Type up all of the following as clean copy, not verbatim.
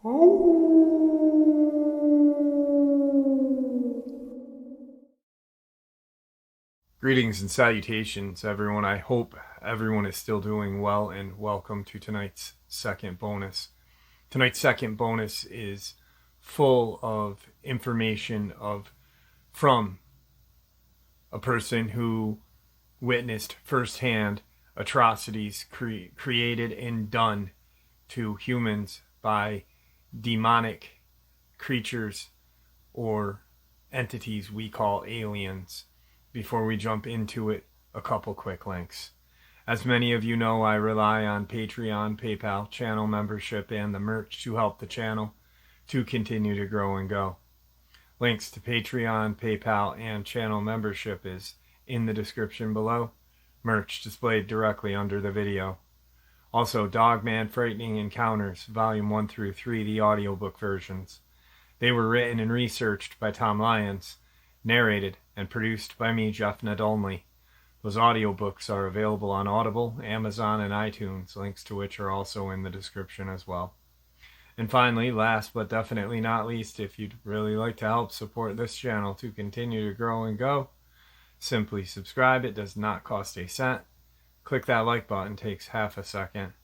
Greetings and salutations, everyone. I hope everyone is still doing well, and welcome to tonight's second bonus. Tonight's second bonus is full of information from a person who witnessed firsthand atrocities created and done to humans by demonic creatures or entities we call aliens. Before we jump into it, a couple quick links. As many of you know, I rely on Patreon, PayPal, channel membership, and the merch to help the channel to continue to grow and go. Links to Patreon, PayPal, and channel membership is in the description below. Merch displayed directly under the video. Also, Dogman Frightening Encounters, Volume 1 through 3, the audiobook versions. They were written and researched by Tom Lyons, narrated and produced by me, Jeff Nadolny. Those audiobooks are available on Audible, Amazon, and iTunes, links to which are also in the description as well. And finally, last but definitely not least, if you'd really like to help support this channel to continue to grow and go, simply subscribe. It does not cost a cent. Click that like button, takes half a second.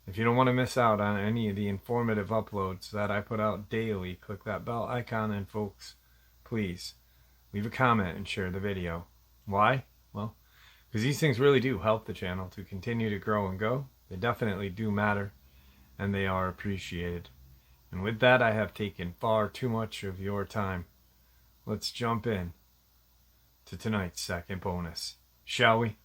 If you don't want to miss out on any of the informative uploads that I put out daily, click that bell icon, and folks, please leave a comment and share the video. Why? Well, because these things really do help the channel to continue to grow and go. They definitely do matter, and they are appreciated. And with that, I have taken far too much of your time. Let's jump in to tonight's second bonus, shall we?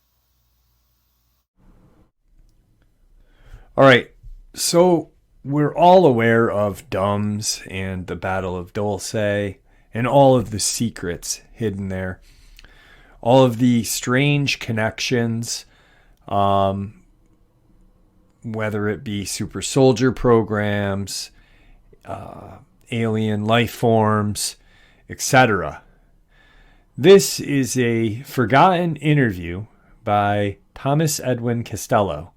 Alright, so we're all aware of Dums and the Battle of Dulce, and all of the secrets hidden there. All of the strange connections, whether it be super soldier programs, alien life forms, etc. This is a forgotten interview by Thomas Edwin Costello.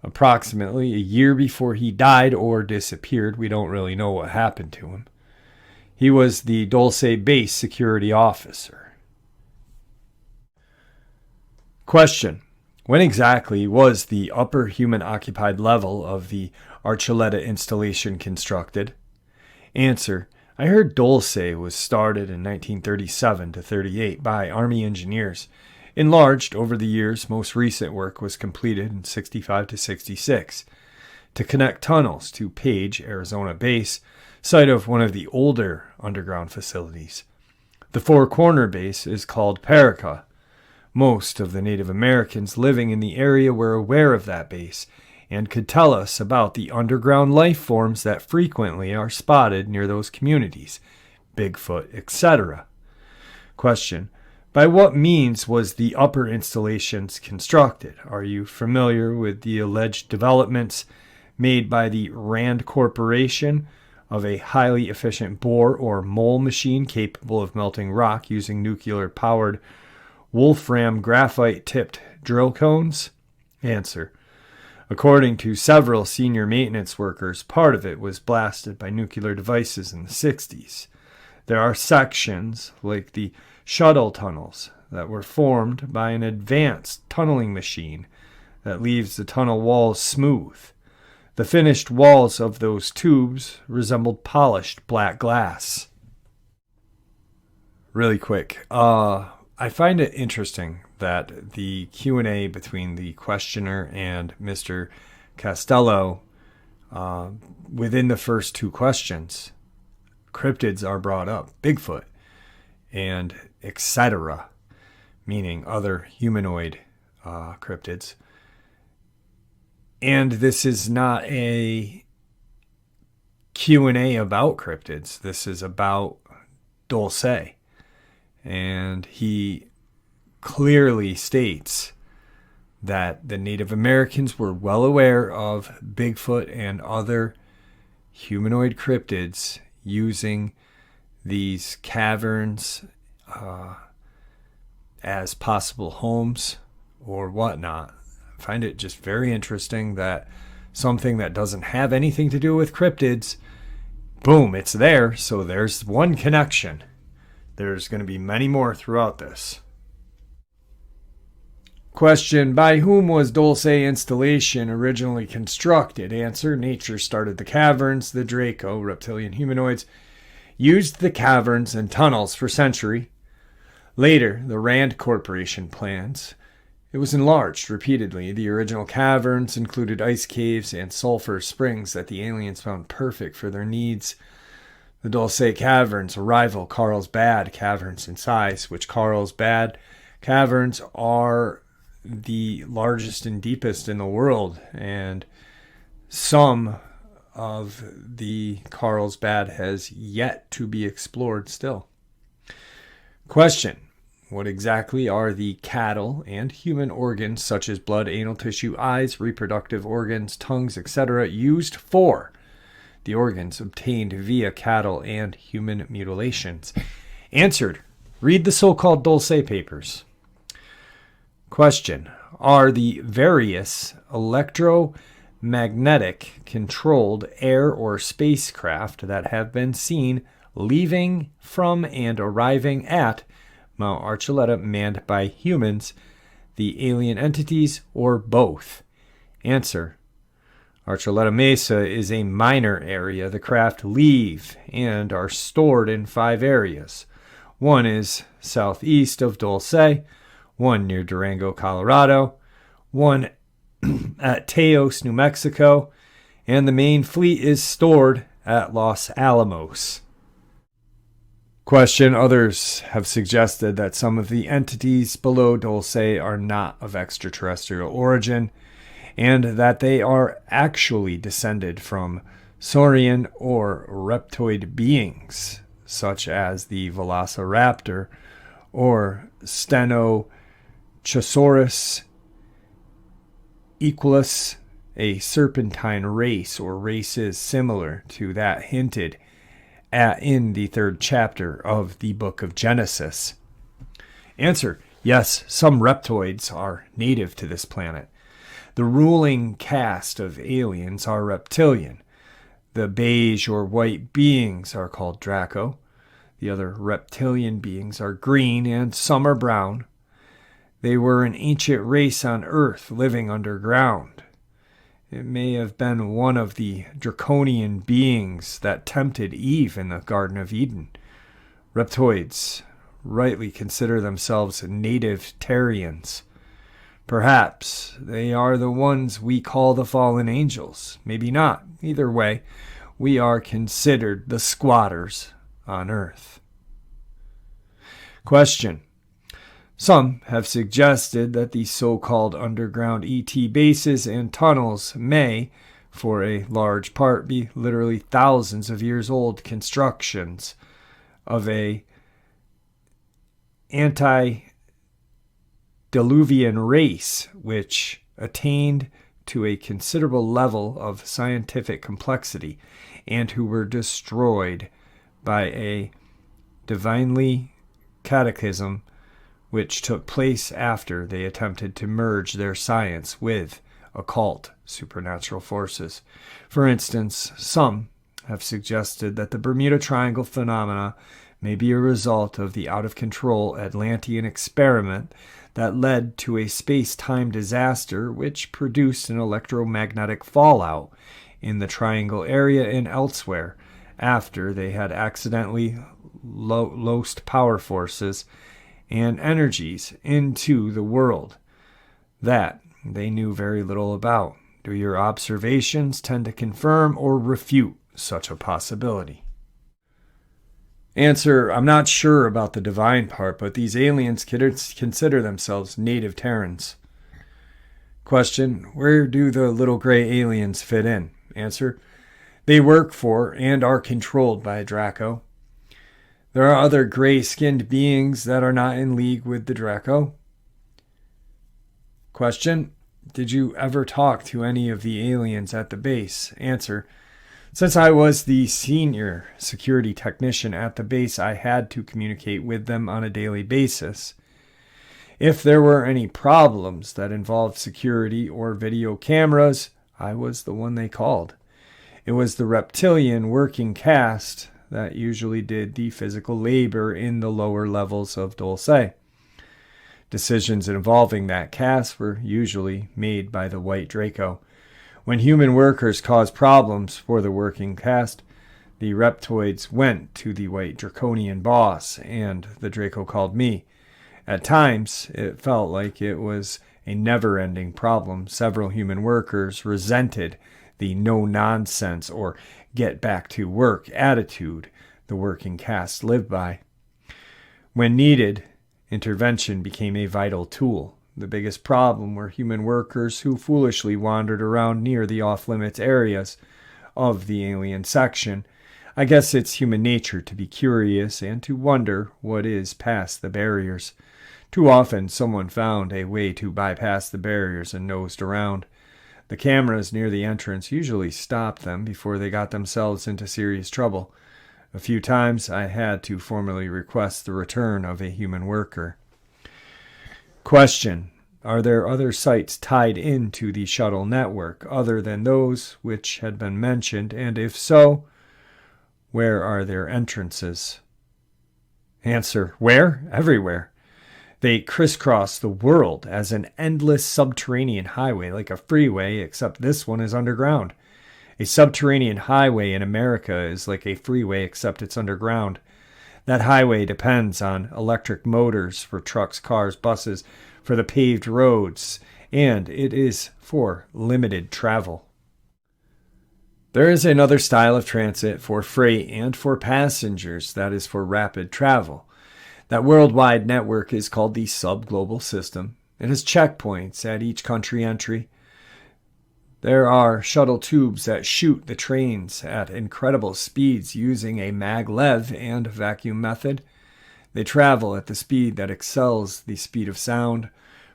Approximately a year before he died or disappeared, we don't really know what happened to him. He was the Dulce base security officer. Question: when exactly was the upper human-occupied level of the Archuleta installation constructed? Answer: I heard Dulce was started in 1937 to 38 by Army engineers. Enlarged over the years, most recent work was completed in 65 to 66 to connect tunnels to Page, Arizona base, site of one of the older underground facilities. The Four Corner base is called Paraca. Most of the Native Americans living in the area were aware of that base and could tell us about the underground life forms that frequently are spotted near those communities, Bigfoot, etc. Question: by what means was the upper installations constructed? Are you familiar with the alleged developments made by the Rand Corporation of a highly efficient bore or mole machine capable of melting rock using nuclear-powered wolfram graphite-tipped drill cones? Answer: according to several senior maintenance workers, part of it was blasted by nuclear devices in the 60s. There are sections, like the shuttle tunnels, that were formed by an advanced tunneling machine that leaves the tunnel walls smooth. The finished walls of those tubes resembled polished black glass. Really quick, I find it interesting that the Q&A between the questioner and Mr. Costello, within the first two questions, cryptids are brought up, Bigfoot, and etc., meaning other humanoid cryptids. And this is not a Q&A about cryptids. This is about Dulce. And he clearly states that the Native Americans were well aware of Bigfoot and other humanoid cryptids using these caverns as possible homes or whatnot. I find it just very interesting that something that doesn't have anything to do with cryptids Boom, it's there. So there's one connection. There's going to be many more throughout this. Question, by whom was Dulce installation originally constructed? Answer, nature started the caverns. The Draco, reptilian humanoids, used the caverns and tunnels for centuries. Later, the Rand Corporation plans. It was enlarged repeatedly. The original caverns included ice caves and sulfur springs that the aliens found perfect for their needs. The Dulce caverns rival Carlsbad caverns in size, which Carlsbad caverns are the largest and deepest in the world, and some of the Carlsbad has yet to be explored still. Question, what exactly are the cattle and human organs such as blood, anal tissue, eyes, reproductive organs, tongues, etc. used for? The organs obtained via cattle and human mutilations. Answered, read the so-called Dulce papers. Question, are the various electromagnetic controlled air or spacecraft that have been seen leaving from and arriving at Mount Archuleta manned by humans the alien entities or both? Answer, Archuleta Mesa is a minor area. The craft leave and are stored in 5 areas. One is southeast of Dulce, one near Durango, Colorado, one at Teos, New Mexico, and the main fleet is stored at Los Alamos. Question, others have suggested that some of the entities below Dulce are not of extraterrestrial origin, and that they are actually descended from saurian or reptoid beings, such as the Velociraptor or Stenochosaurus equus, a serpentine race or races similar to that hinted at in the 3rd chapter of the book of Genesis. Answer, yes, some reptoids are native to this planet. The ruling caste of aliens are reptilian. The beige or white beings are called Draco. The other reptilian beings are green and some are brown. They were an ancient race on Earth living underground. It may have been one of the draconian beings that tempted Eve in the Garden of Eden. Reptoids rightly consider themselves native Terrians. Perhaps they are the ones we call the fallen angels. Maybe not. Either way, we are considered the squatters on Earth. Question. Some have suggested that the so-called underground ET bases and tunnels may, for a large part, be literally thousands of years old constructions of a antediluvian race which attained to a considerable level of scientific complexity and who were destroyed by a divinely cataclysm which took place after they attempted to merge their science with occult supernatural forces. For instance, some have suggested that the Bermuda Triangle phenomena may be a result of the out-of-control Atlantean experiment that led to a space-time disaster which produced an electromagnetic fallout in the triangle area and elsewhere after they had accidentally lost power forces and energies into the world that they knew very little about. Do your observations tend to confirm or refute such a possibility? Answer, I'm not sure about the divine part, but these aliens consider themselves native Terrans. Question, where do the little gray aliens fit in? Answer, they work for and are controlled by Draco. There are other gray-skinned beings that are not in league with the Draco. Question, did you ever talk to any of the aliens at the base? Answer, since I was the senior security technician at the base, I had to communicate with them on a daily basis. If there were any problems that involved security or video cameras, I was the one they called. It was the Reptilian working caste that usually did the physical labor in the lower levels of Dulce. Decisions involving that caste were usually made by the white Draco. When human workers caused problems for the working caste, the Reptoids went to the white draconian boss, and the Draco called me. At times, it felt like it was a never-ending problem. Several human workers resented the no-nonsense or get-back-to-work attitude the working caste lived by. When needed, intervention became a vital tool. The biggest problem were human workers who foolishly wandered around near the off-limits areas of the alien section. I guess it's human nature to be curious and to wonder what is past the barriers. Too often, someone found a way to bypass the barriers and nosed around. The cameras near the entrance usually stopped them before they got themselves into serious trouble. A few times, I had to formally request the return of a human worker. Question: are there other sites tied into the shuttle network other than those which had been mentioned, and if so, where are their entrances? Answer: where? Everywhere. They crisscross the world as an endless subterranean highway, like a freeway, except this one is underground. A subterranean highway in America is like a freeway, except it's underground. That highway depends on electric motors for trucks, cars, buses, for the paved roads, and it is for limited travel. There is another style of transit for freight and for passengers that is for rapid travel. That worldwide network is called the subglobal system. It has checkpoints at each country entry. There are shuttle tubes that shoot the trains at incredible speeds using a maglev and vacuum method. They travel at the speed that excels the speed of sound.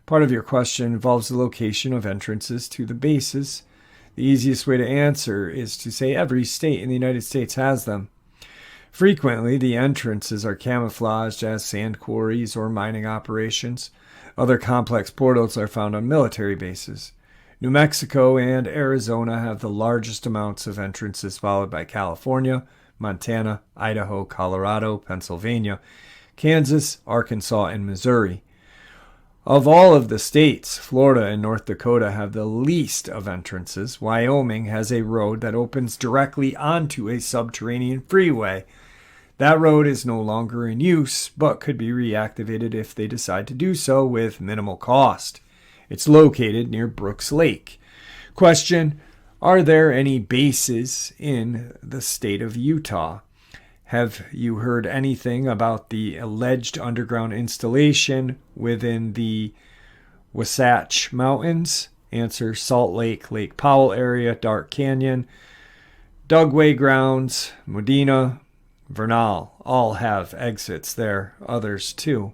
Part of your question involves the location of entrances to the bases. The easiest way to answer is to say every state in the United States has them. Frequently, the entrances are camouflaged as sand quarries or mining operations. Other complex portals are found on military bases. New Mexico and Arizona have the largest amounts of entrances, followed by California, Montana, Idaho, Colorado, Pennsylvania, Kansas, Arkansas, and Missouri. Of all of the states, Florida and North Dakota have the least of entrances. Wyoming has a road that opens directly onto a subterranean freeway. That road is no longer in use, but could be reactivated if they decide to do so with minimal cost. It's located near Brooks Lake. Question: are there any bases in the state of Utah? Have you heard anything about the alleged underground installation within the Wasatch Mountains? Answer: Salt Lake, Lake Powell area, Dark Canyon, Dugway Grounds, Modena, Vernal. All have exits there, others too.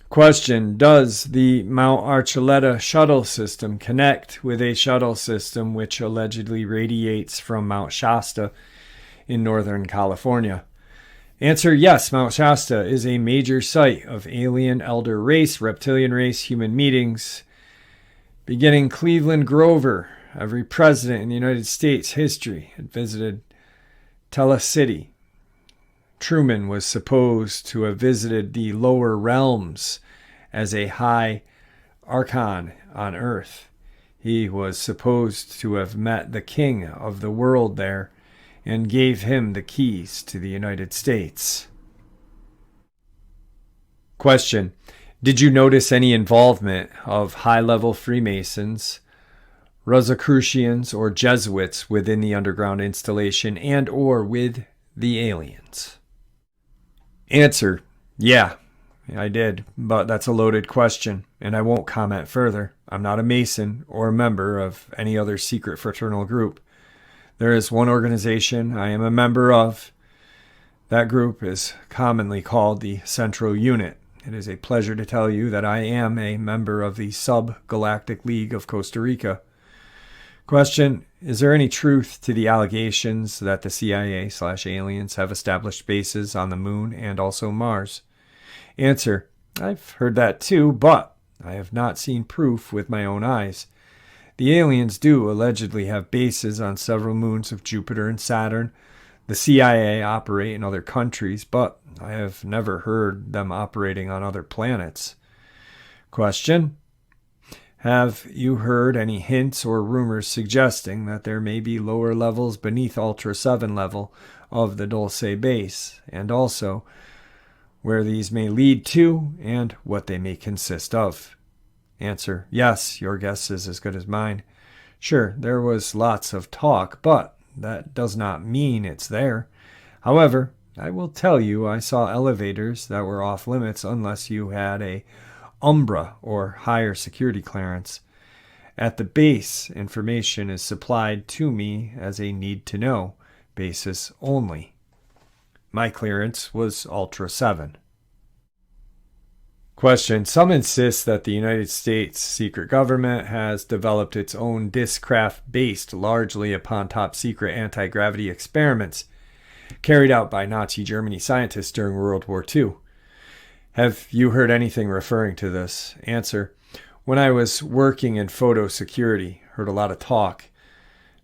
Question: does the Mount Archuleta shuttle system connect with a shuttle system which allegedly radiates from Mount Shasta in Northern California? Answer: yes, Mount Shasta is a major site of alien elder race, reptilian race, human meetings. Beginning Cleveland Grover, every president in the United States history had visited Telecity. Truman was supposed to have visited the lower realms as a high archon on Earth. He was supposed to have met the king of the world there and gave him the keys to the United States. Question: did you notice any involvement of high-level Freemasons, Rosicrucians, or Jesuits within the underground installation and or with the aliens? Answer: yeah, I did, but that's a loaded question, and I won't comment further. I'm not a Mason or a member of any other secret fraternal group. There is one organization I am a member of. That group is commonly called the Central Unit. It is a pleasure to tell you that I am a member of the Sub-Galactic League of Costa Rica. Question: is there any truth to the allegations that the CIA/aliens have established bases on the moon and also Mars? Answer: I've heard that too, but I have not seen proof with my own eyes. The aliens do allegedly have bases on several moons of Jupiter and Saturn. The CIA operate in other countries, but I have never heard them operating on other planets. Question: have you heard any hints or rumors suggesting that there may be lower levels beneath Ultra 7 level of the Dulce base, and also where these may lead to and what they may consist of? Answer: yes, your guess is as good as mine. Sure, there was lots of talk, but that does not mean it's there. However, I will tell you I saw elevators that were off limits unless you had a Umbra or higher security clearance. At the base, information is supplied to me as a need-to-know basis only. My clearance was Ultra 7. Question: some insist that the United States secret government has developed its own discraft based largely upon top-secret anti-gravity experiments carried out by Nazi Germany scientists during World War II. Have you heard anything referring to this? Answer: when I was working in photo security, heard a lot of talk.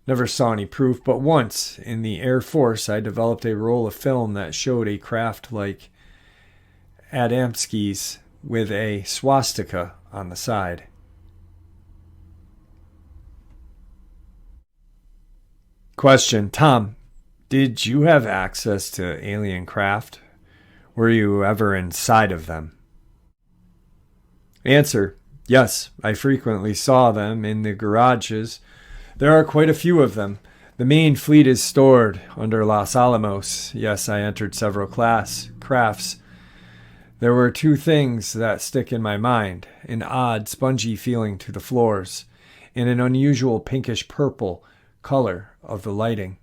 Never saw any proof, but once in the Air Force I developed a roll of film that showed a craft like Adamski's with a swastika on the side. Question: Tom, did you have access to alien craft? Were you ever inside of them? Answer: yes, I frequently saw them in the garages. There are quite a few of them. The main fleet is stored under Los Alamos. Yes, I entered several crafts. There were two things that stick in my mind: an odd, spongy feeling to the floors, and an unusual pinkish-purple color of the lighting.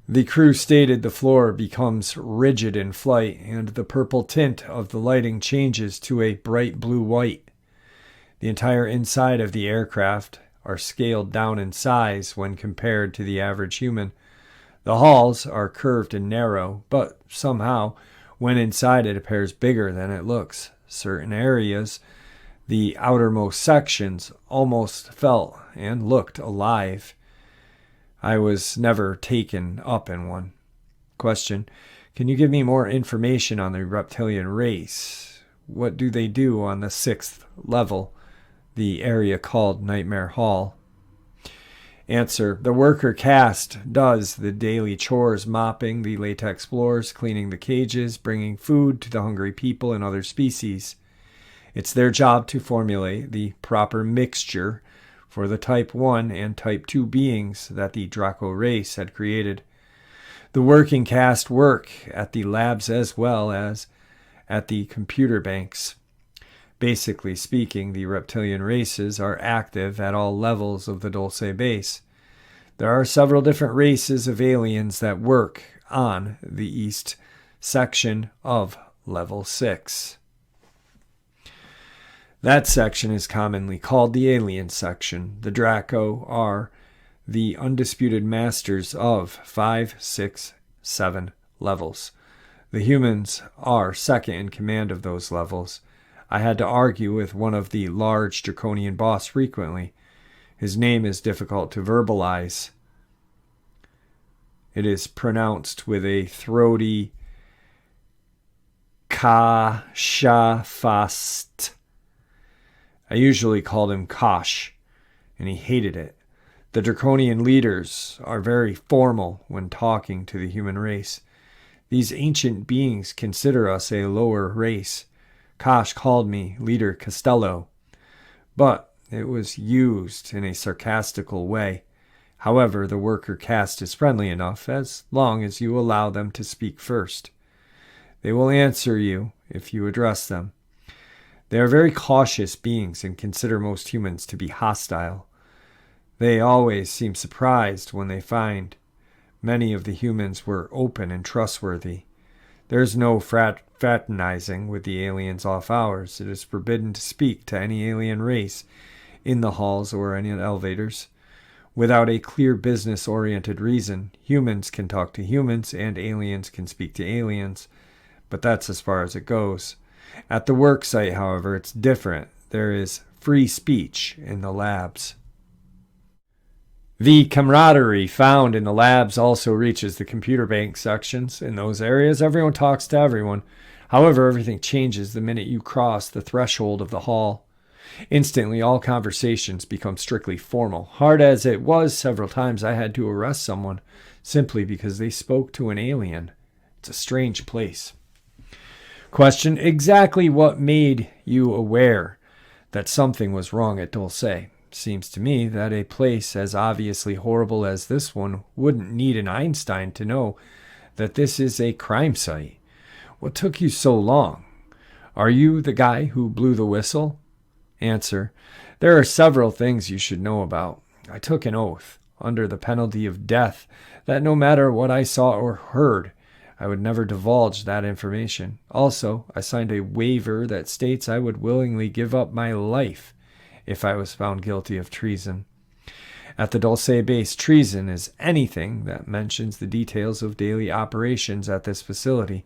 The crew stated the floor becomes rigid in flight, and the purple tint of the lighting changes to a bright blue-white. The entire inside of the aircraft are scaled down in size when compared to the average human. The halls are curved and narrow, but somehow, when inside, it appears bigger than it looks. Certain areas, the outermost sections, almost felt and looked alive. I was never taken up in one. Question: can you give me more information on the reptilian race? What do they do on the 6th level, the area called Nightmare Hall? Answer: the worker caste does the daily chores, mopping the latex floors, cleaning the cages, bringing food to the hungry people and other species. It's their job to formulate the proper mixture for the Type 1 and Type 2 beings that the Draco race had created. The working caste work at the labs as well as at the computer banks. Basically speaking, the reptilian races are active at all levels of the Dulce base. There are several different races of aliens that work on the east section of level 6. That section is commonly called the alien section. The Draco are the undisputed masters of 5, 6, 7 levels. The humans are second in command of those levels. I had to argue with one of the large draconian boss frequently. His name is difficult to verbalize. It is pronounced with a throaty ka-sha-fast. I usually called him Kosh, and he hated it. The draconian leaders are very formal when talking to the human race. These ancient beings consider us a lower race. Kosh called me Leader Costello, but it was used in a sarcastical way. However, the worker caste is friendly enough as long as you allow them to speak first. They will answer you if you address them. They are very cautious beings and consider most humans to be hostile. They always seem surprised when they find many of the humans were open and trustworthy. There is no fraternizing with the aliens off hours. It is forbidden to speak to any alien race in the halls or any elevators. Without a clear business-oriented reason, humans can talk to humans and aliens can speak to aliens, but that's as far as it goes. At the work site, however, it's different. There is free speech in the labs. The camaraderie found in the labs also reaches the computer bank sections. In those areas, everyone talks to everyone. However, everything changes the minute you cross the threshold of the hall. Instantly, all conversations become strictly formal. Hard as it was, several times I had to arrest someone simply because they spoke to an alien. It's a strange place. Question: exactly what made you aware that something was wrong at Dulce? Seems to me that a place as obviously horrible as this one wouldn't need an Einstein to know that this is a crime site. What took you so long? Are you the guy who blew the whistle? Answer: there are several things you should know about. I took an oath, under the penalty of death, that no matter what I saw or heard, I would never divulge that information. Also, I signed a waiver that states I would willingly give up my life if I was found guilty of treason. At the Dulce base, treason is anything that mentions the details of daily operations at this facility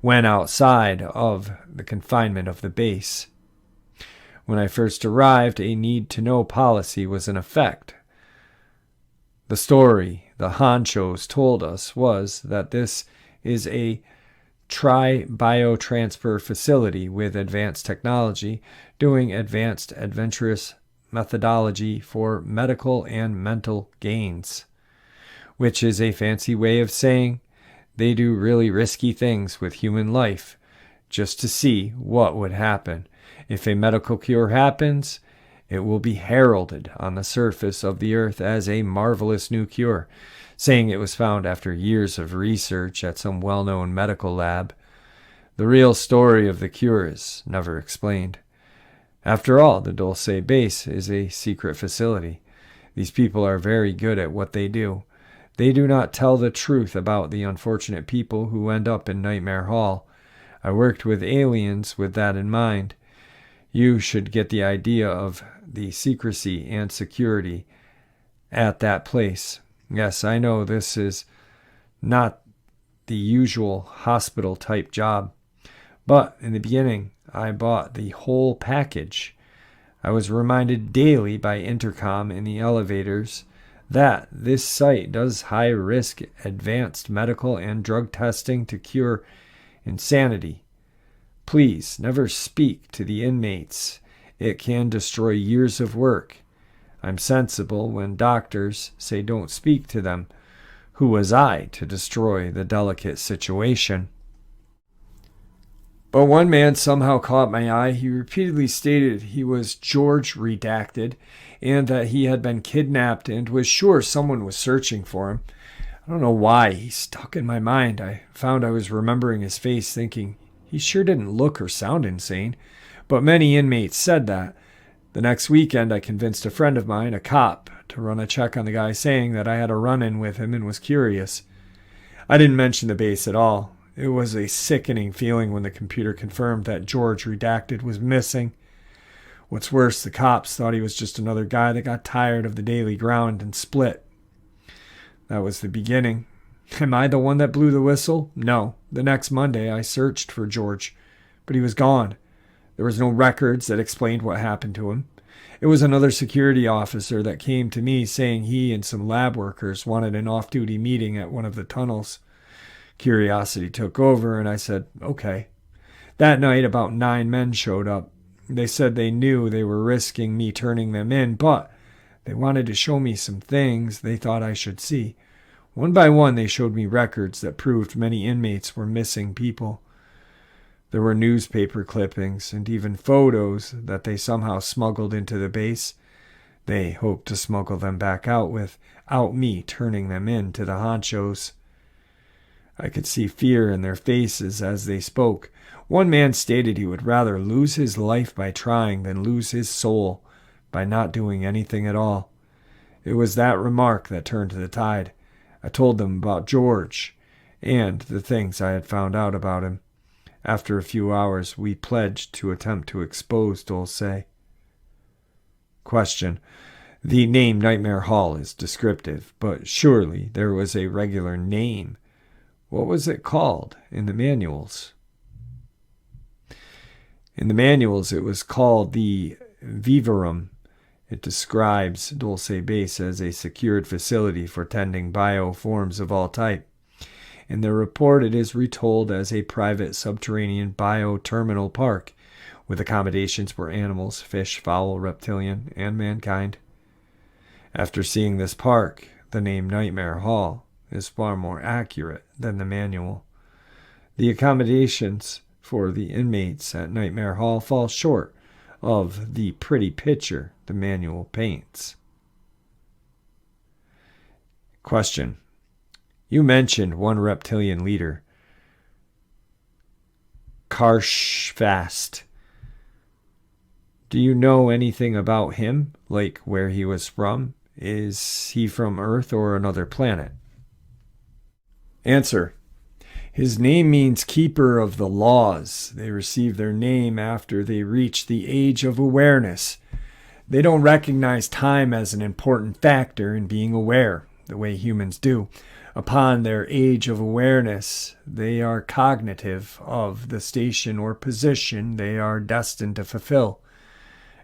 when outside of the confinement of the base. When I first arrived, a need-to-know policy was in effect. The story the honchos told us was that this is a tri-biotransfer facility with advanced technology, doing advanced adventurous methodology for medical and mental gains, which is a fancy way of saying they do really risky things with human life just to see what would happen. If a medical cure happens, it will be heralded on the surface of the earth as a marvelous new cure, saying it was found after years of research at some well-known medical lab. The real story of the cure is never explained. After all, the Dulce base is a secret facility. These people are very good at what they do. They do not tell the truth about the unfortunate people who end up in Nightmare Hall. I worked with aliens with that in mind. You should get the idea of the secrecy and security at that place. Yes, I know this is not the usual hospital-type job, but in the beginning, I bought the whole package. I was reminded daily by intercom in the elevators that this site does high-risk advanced medical and drug testing to cure insanity. Please never speak to the inmates. It can destroy years of work. I'm sensible when doctors say don't speak to them. Who was I to destroy the delicate situation? But one man somehow caught my eye. He repeatedly stated he was George Redacted and that he had been kidnapped and was sure someone was searching for him. I don't know why. He stuck in my mind. I found I was remembering his face, thinking he sure didn't look or sound insane. But many inmates said that. The next weekend, I convinced a friend of mine, a cop, to run a check on the guy, saying that I had a run-in with him and was curious. I didn't mention the base at all. It was a sickening feeling when the computer confirmed that George Redacted was missing. What's worse, the cops thought he was just another guy that got tired of the daily grind and split. That was the beginning. Am I the one that blew the whistle? No. The next Monday, I searched for George, but he was gone. There was no records that explained what happened to him. It was another security officer that came to me saying he and some lab workers wanted an off-duty meeting at one of the tunnels. Curiosity took over, and I said, okay. That night, about 9 men showed up. They said they knew they were risking me turning them in, but they wanted to show me some things they thought I should see. One by one, they showed me records that proved many inmates were missing people. There were newspaper clippings and even photos that they somehow smuggled into the base. They hoped to smuggle them back out without me turning them in to the honchos. I could see fear in their faces as they spoke. One man stated he would rather lose his life by trying than lose his soul by not doing anything at all. It was that remark that turned the tide. I told them about George and the things I had found out about him. After a few hours, we pledged to attempt to expose Dulce. Question: the name Nightmare Hall is descriptive, but surely there was a regular name. What was it called in the manuals? In the manuals, it was called the Vivarum. It describes Dulce Base as a secured facility for tending bioforms of all type. In the report, it is retold as a private subterranean bioterminal park with accommodations for animals, fish, fowl, reptilian, and mankind. After seeing this park, the name Nightmare Hall is far more accurate than the manual. The accommodations for the inmates at Nightmare Hall fall short of the pretty picture the manual paints. Question. You mentioned one reptilian leader, Karshfast. Do you know anything about him, like where he was from? Is he from Earth or another planet? Answer. His name means keeper of the laws. They receive their name after they reach the age of awareness. They don't recognize time as an important factor in being aware, the way humans do. Upon their age of awareness, they are cognitive of the station or position they are destined to fulfill.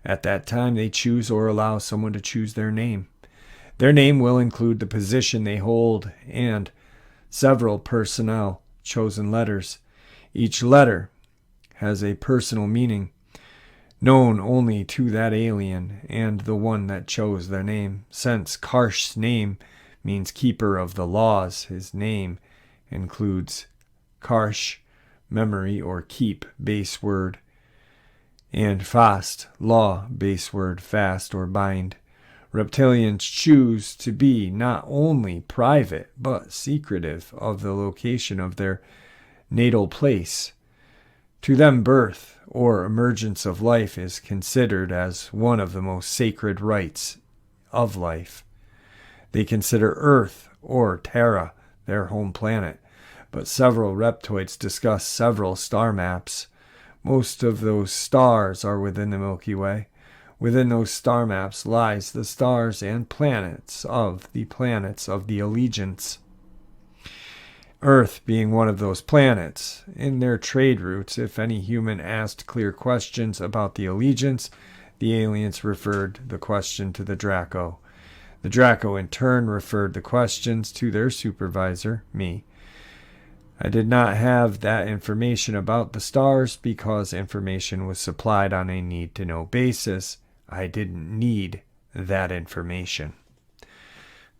At that time, they choose or allow someone to choose their name. Their name will include the position they hold and several personnel chosen letters. Each letter has a personal meaning, known only to that alien and the one that chose their name. Since Karsh's name means keeper of the laws, his name includes Karsh, memory or keep, base word, and fast, law, base word, fast or bind. Reptilians choose to be not only private, but secretive of the location of their natal place. To them, birth or emergence of life is considered as one of the most sacred rites of life. They consider Earth or Terra their home planet, but several reptoids discuss several star maps. Most of those stars are within the Milky Way. Within those star maps lies the stars and planets of the allegiance. Earth being one of those planets. In their trade routes, if any human asked clear questions about the allegiance, the aliens referred the question to the Draco. The Draco in turn referred the questions to their supervisor, me. I did not have that information about the stars because information was supplied on a need-to-know basis. I didn't need that information.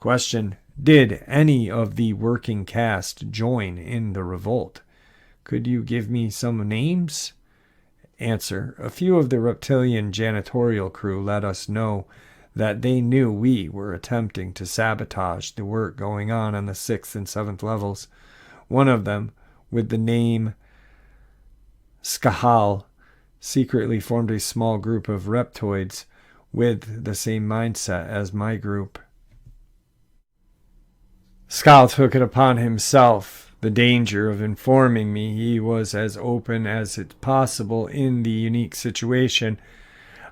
Question. Did any of the working cast join in the revolt? Could you give me some names? Answer. A few of the Reptilian janitorial crew let us know that they knew we were attempting to sabotage the work going on the 6th and 7th levels. One of them, with the name Skahal, secretly formed a small group of reptoids with the same mindset as my group. Skal took it upon himself the danger of informing me he was as open as it's possible in the unique situation.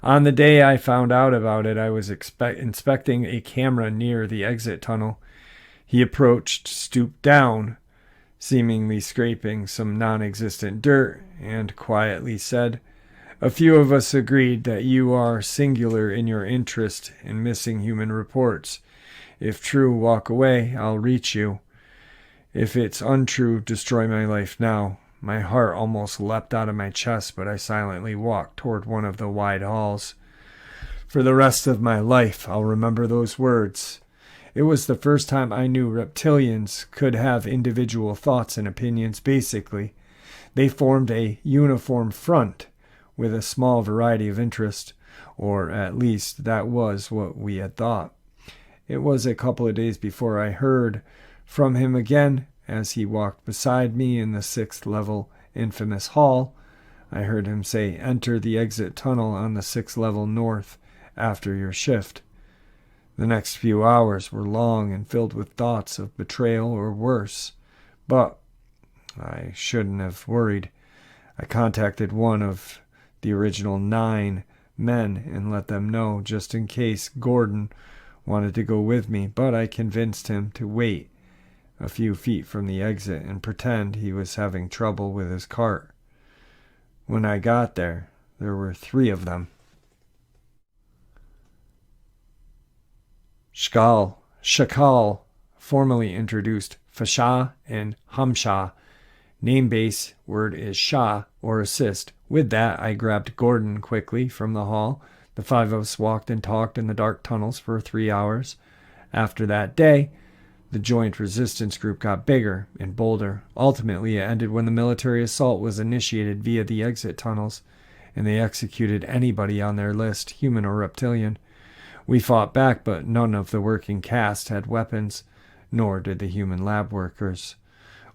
On the day I found out about it, I was inspecting a camera near the exit tunnel. He approached, stooped down, seemingly scraping some non-existent dirt, and quietly said, "A few of us agreed that you are singular in your interest in missing human reports. If true, walk away, I'll reach you. If it's untrue, destroy my life now." My heart almost leapt out of my chest, but I silently walked toward one of the wide halls. For the rest of my life, I'll remember those words. It was the first time I knew reptilians could have individual thoughts and opinions. Basically, they formed a uniform front with a small variety of interest, or at least that was what we had thought. It was a couple of days before I heard from him again as he walked beside me in the 6th level infamous hall. I heard him say, "Enter the exit tunnel on the 6th level north after your shift." The next few hours were long and filled with thoughts of betrayal or worse. But I shouldn't have worried. I contacted one of the original 9 men and let them know just in case Gordon wanted to go with me, but I convinced him to wait a few feet from the exit and pretend he was having trouble with his cart. When I got there, there were 3 of them. Shakal formally introduced Fasha and Hamsha. Name base word is Shah or assist. With that, I grabbed Gordon quickly from the hall. The five of us walked and talked in the dark tunnels for 3 hours. After that day, the joint resistance group got bigger and bolder. Ultimately, it ended when the military assault was initiated via the exit tunnels, and they executed anybody on their list, human or reptilian. We fought back, but none of the working cast had weapons, nor did the human lab workers.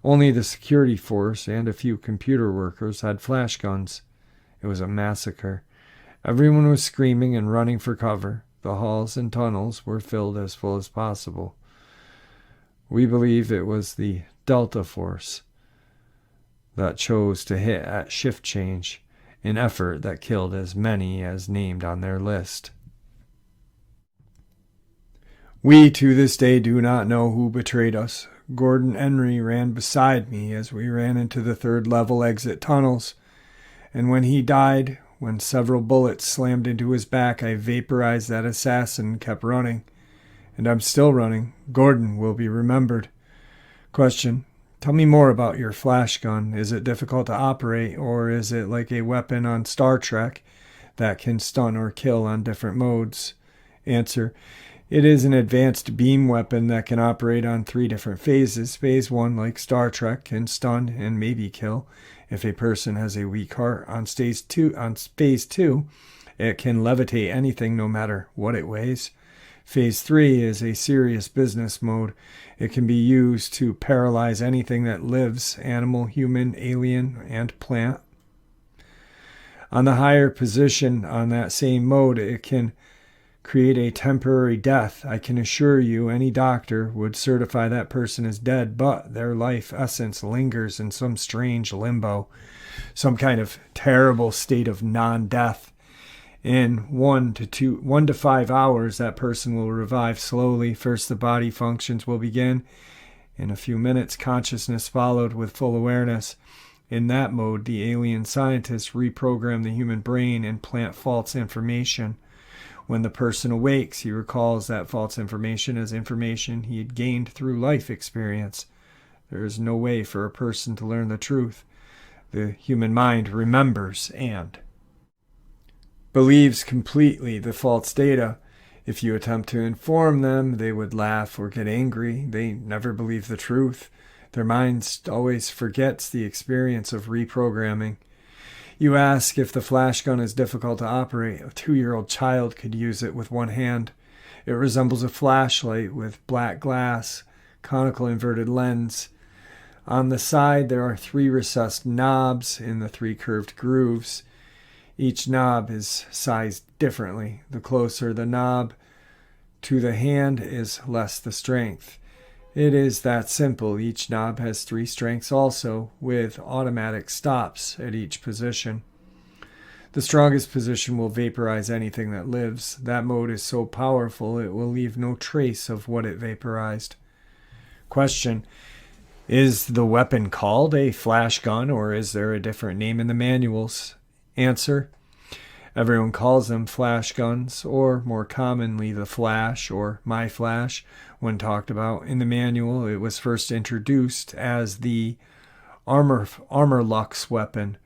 Only the security force and a few computer workers had flash guns. It was a massacre. Everyone was screaming and running for cover. The halls and tunnels were filled as full as possible. We believe it was the Delta Force that chose to hit at shift change, an effort that killed as many as named on their list. We to this day do not know who betrayed us. Gordon Henry ran beside me as we ran into the third-level exit tunnels, and when he died, when several bullets slammed into his back, I vaporized that assassin and kept running. And I'm still running. Gordon will be remembered. Question: tell me more about your flash gun. Is it difficult to operate, or is it like a weapon on Star Trek that can stun or kill on different modes? Answer: it is an advanced beam weapon that can operate on 3 different phases. Phase 1, like Star Trek, can stun and maybe kill if a person has a weak heart. On phase 2, it can levitate anything no matter what it weighs. Phase 3 is a serious business mode. It can be used to paralyze anything that lives, animal, human, alien, and plant. On the higher position on that same mode, it can create a temporary death. I can assure you any doctor would certify that person is dead, but their life essence lingers in some strange limbo, some kind of terrible state of non-death. In 1 to 5 hours, that person will revive slowly. First, the body functions will begin. In a few minutes, consciousness followed with full awareness. In that mode, the alien scientists reprogram the human brain and plant false information. When the person awakes, he recalls that false information as information he had gained through life experience. There is no way for a person to learn the truth. The human mind remembers and believes completely the false data. If you attempt to inform them, they would laugh or get angry. They never believe the truth. Their mind always forgets the experience of reprogramming. You ask if the flash gun is difficult to operate. A 2-year-old child could use it with one hand. It resembles a flashlight with black glass, conical inverted lens. On the side, there are 3 recessed knobs in the 3 curved grooves. Each knob is sized differently. The closer the knob to the hand is less the strength. It is that simple. Each knob has 3 strengths also, with automatic stops at each position. The strongest position will vaporize anything that lives. That mode is so powerful it will leave no trace of what it vaporized. Question: is the weapon called a flash gun, or is there a different name in the manuals? Answer: everyone calls them flash guns, or more commonly the flash or my flash when talked about. In the manual, it was first introduced as the Armorlux weapon.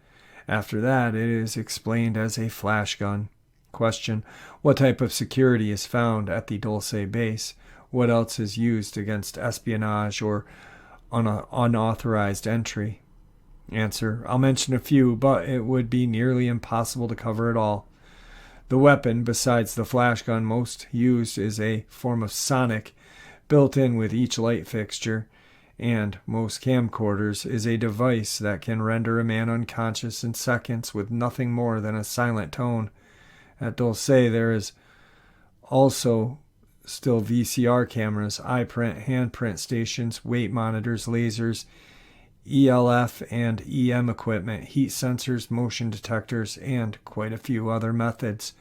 After that, it is explained as a flash gun. Question: what type of security is found at the Dulce base? What else is used against espionage or unauthorized entry? Answer: I'll mention a few, but it would be nearly impossible to cover it all. The weapon, besides the flash gun most used, is a form of sonic, built in with each light fixture, and most camcorders is a device that can render a man unconscious in seconds with nothing more than a silent tone. At Dulce, there is also still VCR cameras, eye-print, handprint stations, weight monitors, lasers, ELF and EM equipment, heat sensors, motion detectors, and quite a few other methods.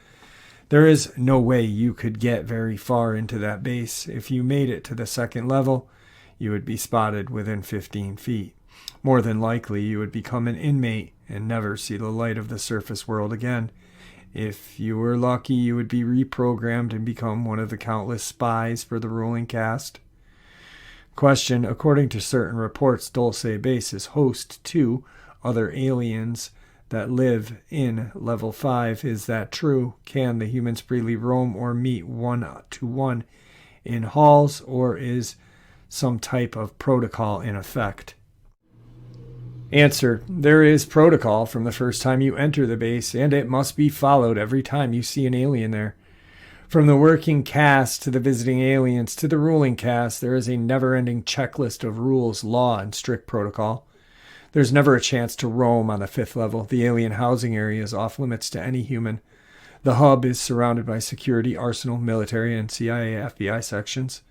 There is no way you could get very far into that base. If you made it to the 2nd level, you would be spotted within 15 feet. More than likely, you would become an inmate and never see the light of the surface world again. If you were lucky, you would be reprogrammed and become one of the countless spies for the ruling caste. Question: according to certain reports, Dulce Base is host to other aliens that live in Level 5. Is that true? Can the humans freely roam or meet one-to-one in halls, or is some type of protocol in effect? Answer: there is protocol from the first time you enter the base, and it must be followed every time you see an alien there. From the working caste to the visiting aliens to the ruling caste, there is a never-ending checklist of rules, law, and strict protocol. There's never a chance to roam on the 5th level. The alien housing area is off limits to any human. The hub is surrounded by security, arsenal, military, and CIA, FBI sections.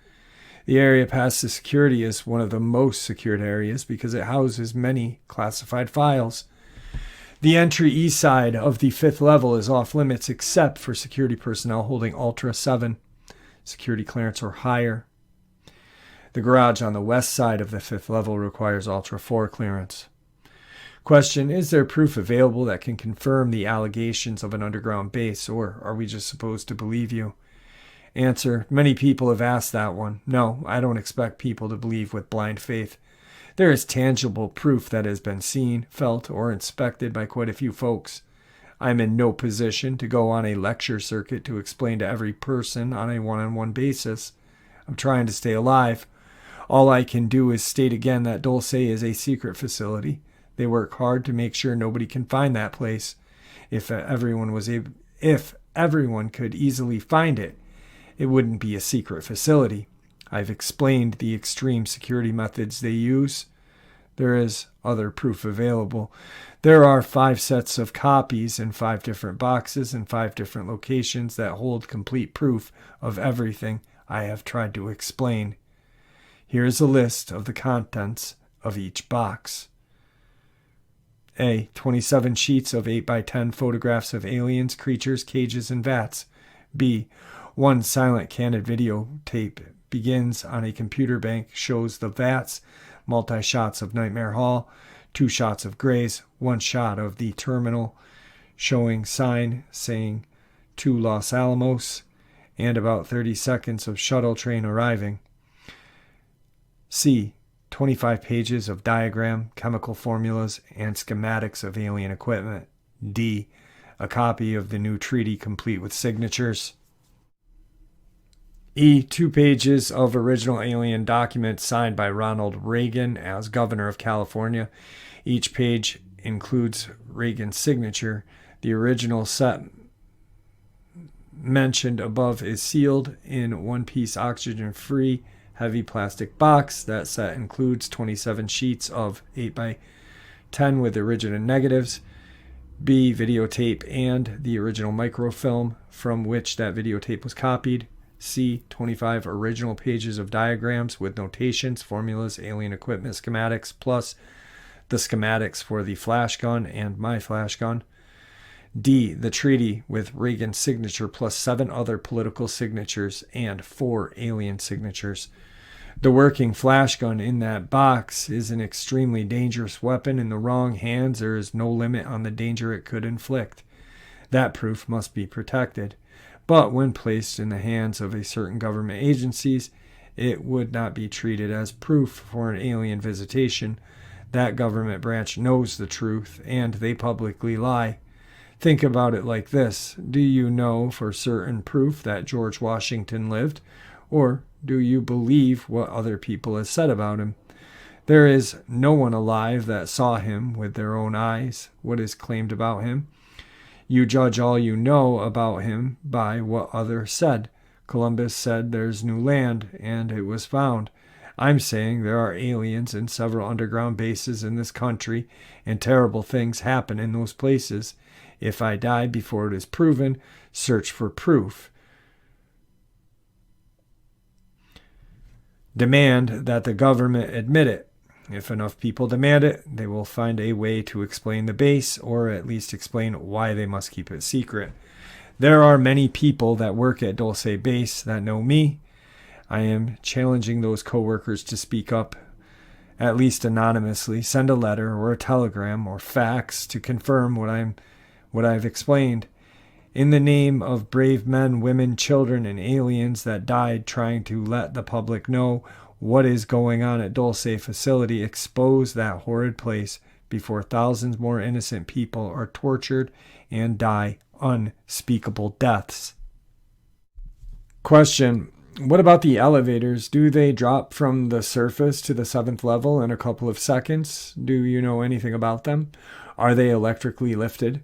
The area past the security is one of the most secured areas because it houses many classified files. The entry east side of the 5th level is off limits except for security personnel holding Ultra 7, security clearance or higher. The garage on the west side of the 5th level requires Ultra 4 clearance. Question: is there proof available that can confirm the allegations of an underground base, or are we just supposed to believe you? Answer: many people have asked that one. No, I don't expect people to believe with blind faith. There is tangible proof that has been seen, felt, or inspected by quite a few folks. I'm in no position to go on a lecture circuit to explain to every person on a one-on-one basis. I'm trying to stay alive. All I can do is state again that Dulce is a secret facility. They work hard to make sure nobody can find that place. If everyone could easily find it, it wouldn't be a secret facility. I've explained the extreme security methods they use. There is other proof available. There are 5 sets of copies in 5 different boxes in 5 different locations that hold complete proof of everything I have tried to explain. Here is a list of the contents of each box. A. 27 sheets of 8x10 photographs of aliens, creatures, cages, and vats. B. 1 silent candid videotape begins on a computer bank, shows the vats, multi-shots of Nightmare Hall, 2 shots of Grays, 1 shot of the terminal, showing sign saying to Los Alamos, and about 30 seconds of shuttle train arriving. C. 25 pages of diagram, chemical formulas, and schematics of alien equipment. D. A copy of the new treaty complete with signatures. E. 2 pages of original alien documents signed by Ronald Reagan as Governor of California. Each page includes Reagan's signature. The original set mentioned above is sealed in one-piece oxygen-free heavy plastic box. That set includes 27 sheets of 8x10 with original negatives. B. Videotape and the original microfilm from which that videotape was copied. C. 25 original pages of diagrams with notations, formulas, alien equipment schematics, plus the schematics for the flash gun and my flash gun. D. The treaty with Reagan's signature plus 7 other political signatures and 4 alien signatures. The working flash gun in that box is an extremely dangerous weapon. In the wrong hands, there is no limit on the danger it could inflict. That proof must be protected. But when placed in the hands of a certain government agencies, it would not be treated as proof for an alien visitation. That government branch knows the truth, and they publicly lie. Think about it like this. Do you know for certain proof that George Washington lived, or do you believe what other people have said about him? There is no one alive that saw him with their own eyes. What is claimed about him? You judge all you know about him by what others said. Columbus said there's new land, and it was found. I'm saying there are aliens in several underground bases in this country, and terrible things happen in those places. If I die before it is proven, search for proof. Demand that the government admit it. If enough people demand it, they will find a way to explain the base, or at least explain why they must keep it secret. There are many people that work at Dulce Base that know me. I am challenging those coworkers to speak up, at least anonymously, send a letter or a telegram or fax to confirm what I've explained. In the name of brave men, women, children, and aliens that died trying to let the public know what is going on at Dulce facility, expose that horrid place before thousands more innocent people are tortured and die unspeakable deaths. Question: what about the elevators? Do they drop from the surface to the 7th level in a couple of seconds? Do you know anything about them? Are they electrically lifted?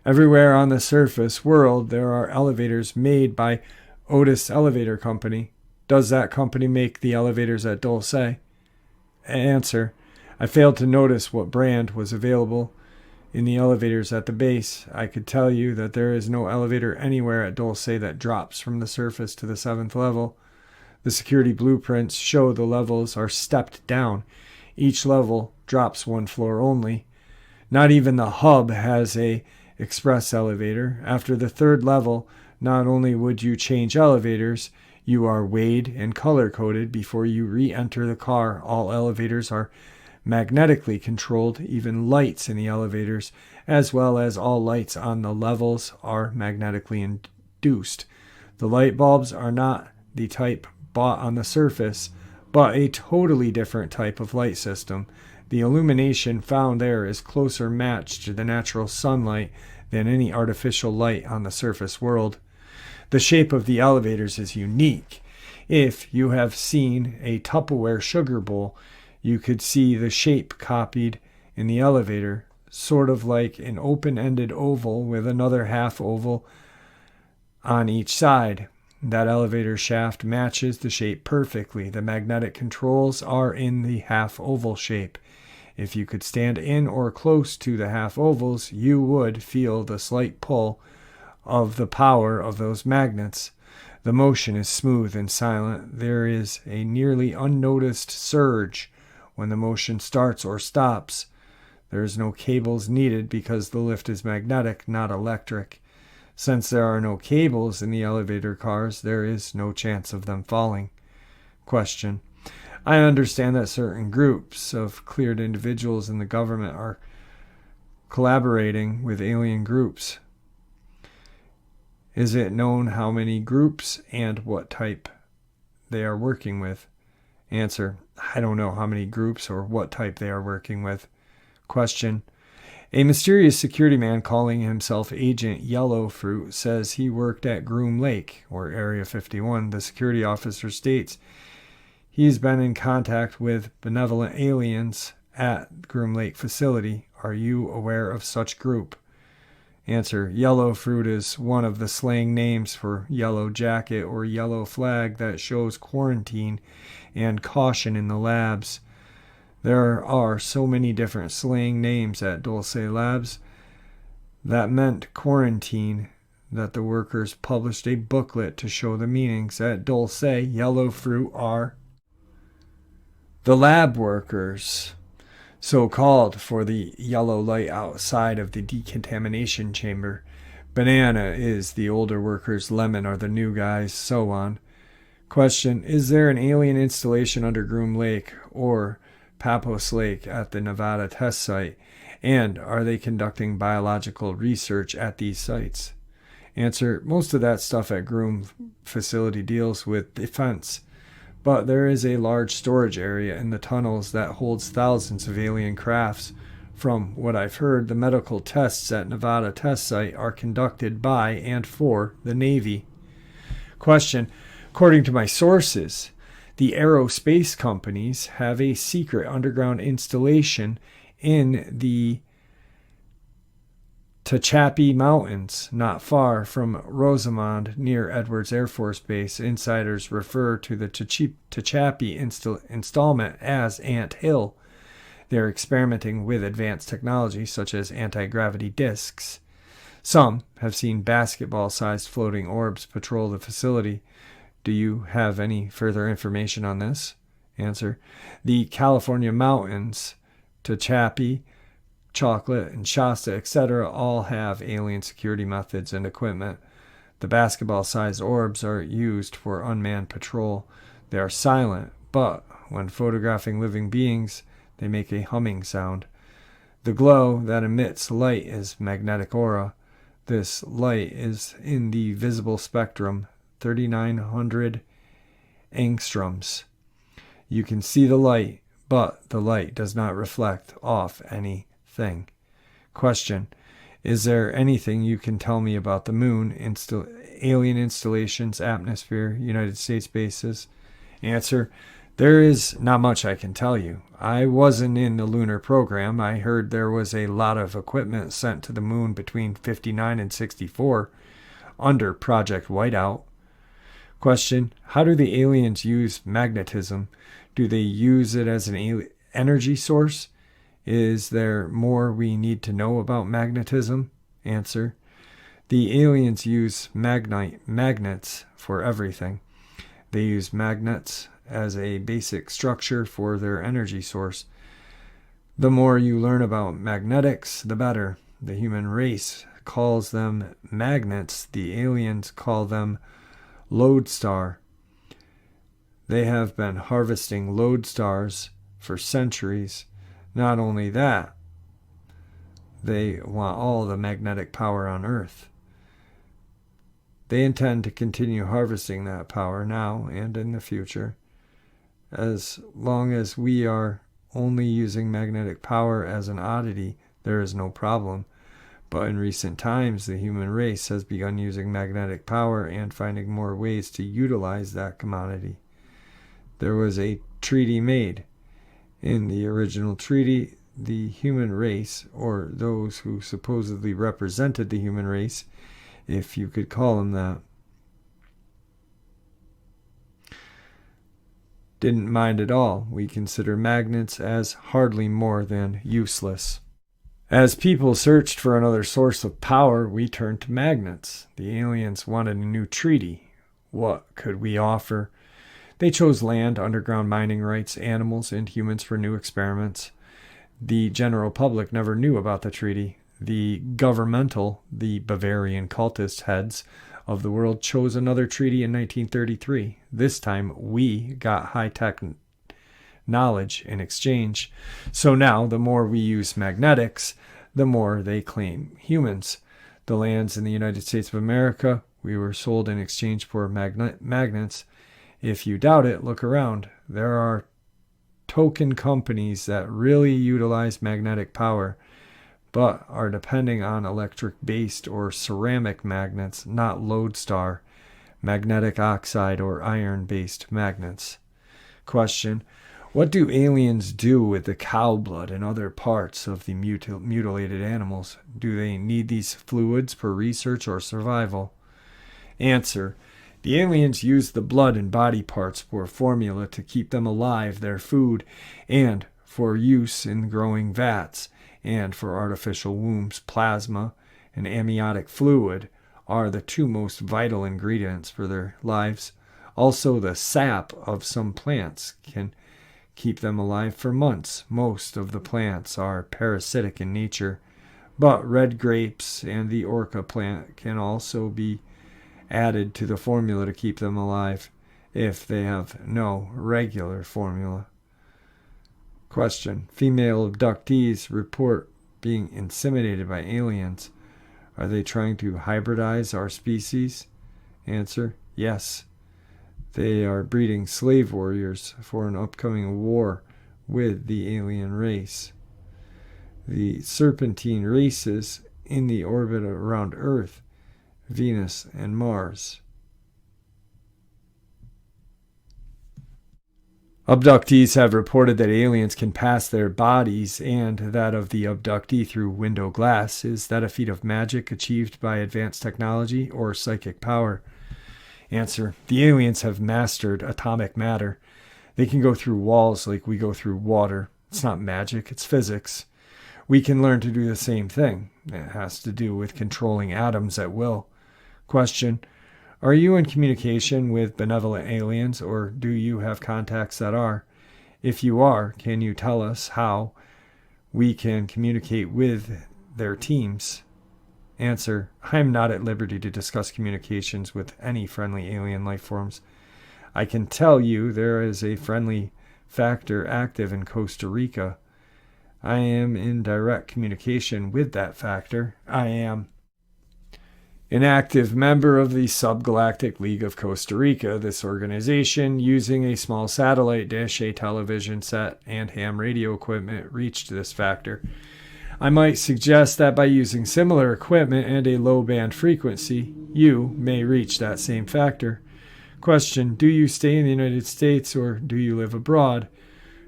Everywhere on the surface world, there are elevators made by Otis Elevator Company. Does that company make the elevators at Dulce? Answer: I failed to notice what brand was available in the elevators at the base. I could tell you that there is no elevator anywhere at Dulce that drops from the surface to the 7th level. The security blueprints show the levels are stepped down. Each level drops 1 floor only. Not even the hub has a express elevator. After the 3rd level, not only would you change elevators, you are weighed and color-coded before you re-enter the car. All elevators are magnetically controlled. Even lights in the elevators, as well as all lights on the levels, are magnetically induced. The light bulbs are not the type bought on the surface, but a totally different type of light system. The illumination found there is closer matched to the natural sunlight than any artificial light on the surface world. The shape of the elevators is unique. If you have seen a Tupperware sugar bowl, you could see the shape copied in the elevator, sort of like an open-ended oval with another half oval on each side. That elevator shaft matches the shape perfectly. The magnetic controls are in the half oval shape. If you could stand in or close to the half ovals, you would feel the slight pull of the power of those magnets. The motion is smooth and silent. There is a nearly unnoticed surge when the motion starts or stops. There is no cables needed because the lift is magnetic, not electric. Since there are no cables in the elevator cars, there is no chance of them falling. Question: I understand that certain groups of cleared individuals in the government are collaborating with alien groups. Is it known how many groups and what type they are working with? Answer: I don't know how many groups or what type they are working with. Question: a mysterious security man calling himself Agent Yellowfruit says he worked at Groom Lake, or Area 51. The security officer states he's been in contact with benevolent aliens at Groom Lake facility. Are you aware of such group? Answer: Yellowfruit is one of the slang names for yellow jacket or yellow flag that shows quarantine and caution in the labs. There are so many different slang names at Dulce Labs that meant quarantine that the workers published a booklet to show the meanings. At Dulce, Yellowfruit are the lab workers, so called for the yellow light outside of the decontamination chamber. Banana is the older workers, lemon are the new guys, so on. Question: is there an alien installation under Groom Lake or Papos Lake at the Nevada test site, and are they conducting biological research at these sites? Answer: most of that stuff at Groom facility deals with defense, but there is a large storage area in the tunnels that holds thousands of alien crafts. From what I've heard, the medical tests at Nevada test site are conducted by and for the Navy. Question: according to my sources, the aerospace companies have a secret underground installation in the Tehachapi Mountains, not far from Rosamond, near Edwards Air Force Base. Insiders refer to the Tehachapi installment as Ant Hill. They're experimenting with advanced technology such as anti-gravity discs. Some have seen basketball-sized floating orbs patrol the facility. Do you have any further information on this? Answer: the California mountains, Tehachapi, Chocolate, and Shasta, etc., all have alien security methods and equipment. The basketball-sized orbs are used for unmanned patrol. They are silent, but when photographing living beings, they make a humming sound. The glow that emits light is magnetic aura. This light is in the visible spectrum, 3,900 angstroms. You can see the light, but the light does not reflect off anything. Question: is there anything you can tell me about the moon, alien installations, atmosphere, United States bases? Answer: there is not much I can tell you. I wasn't in the lunar program. I heard there was a lot of equipment sent to the moon between 59 and 64 under Project Whiteout. Question: how do the aliens use magnetism? Do they use it as an energy source? Is there more we need to know about magnetism? Answer: the aliens use magnets for everything. They use magnets as a basic structure for their energy source. The more you learn about magnetics, the better. The human race calls them magnets. The aliens call them lodestar. They have been harvesting lodestars for centuries. Not only that, they want all the magnetic power on Earth. They intend to continue harvesting that power now and in the future. As long as we are only using magnetic power as an oddity, there is no problem. But in recent times, the human race has begun using magnetic power and finding more ways to utilize that commodity. There was a treaty made. In the original treaty, the human race, or those who supposedly represented the human race, if you could call them that, didn't mind at all. We consider magnets as hardly more than useless. As people searched for another source of power, we turned to magnets. The aliens wanted a new treaty. What could we offer? They chose land, underground mining rights, animals, and humans for new experiments. The general public never knew about the treaty. The Bavarian cultist heads of the world chose another treaty in 1933. This time, we got high-tech knowledge in exchange. So now, the more we use magnetics, the more they claim humans. The lands in the United States of America, we were sold in exchange for magnets. If you doubt it, look around. There are token companies that really utilize magnetic power, but are depending on electric-based or ceramic magnets, not lodestar, magnetic oxide, or iron-based magnets. Question: what do aliens do with the cow blood and other parts of the mutilated animals? Do they need these fluids for research or survival? Answer: the aliens use the blood and body parts for formula to keep them alive, their food, and for use in growing vats, and for artificial wombs. Plasma and amniotic fluid are the two most vital ingredients for their lives. Also, the sap of some plants can keep them alive for months. Most of the plants are parasitic in nature, but red grapes and the orca plant can also be added to the formula to keep them alive if they have no regular formula. Question: female abductees report being intimidated by aliens. Are they trying to hybridize our species? Answer: yes. They are breeding slave warriors for an upcoming war with the alien race. The serpentine races in the orbit around Earth, Venus, and Mars. Abductees have reported that aliens can pass their bodies and that of the abductee through window glass. Is that a feat of magic achieved by advanced technology or psychic power? Answer: the aliens have mastered atomic matter. They can go through walls like we go through water. It's not magic, it's physics. We can learn to do the same thing. It has to do with controlling atoms at will. Question: are you in communication with benevolent aliens, or do you have contacts that are? If you are, can you tell us how we can communicate with their teams? Answer: I am not at liberty to discuss communications with any friendly alien life forms. I can tell you there is a friendly factor active in Costa Rica. I am in direct communication with that factor. I am an active member of the Subgalactic League of Costa Rica. This organization, using a small satellite dish, a television set, and ham radio equipment, reached this factor. I might suggest that by using similar equipment and a low band frequency, you may reach that same factor. Question: do you stay in the United States or do you live abroad?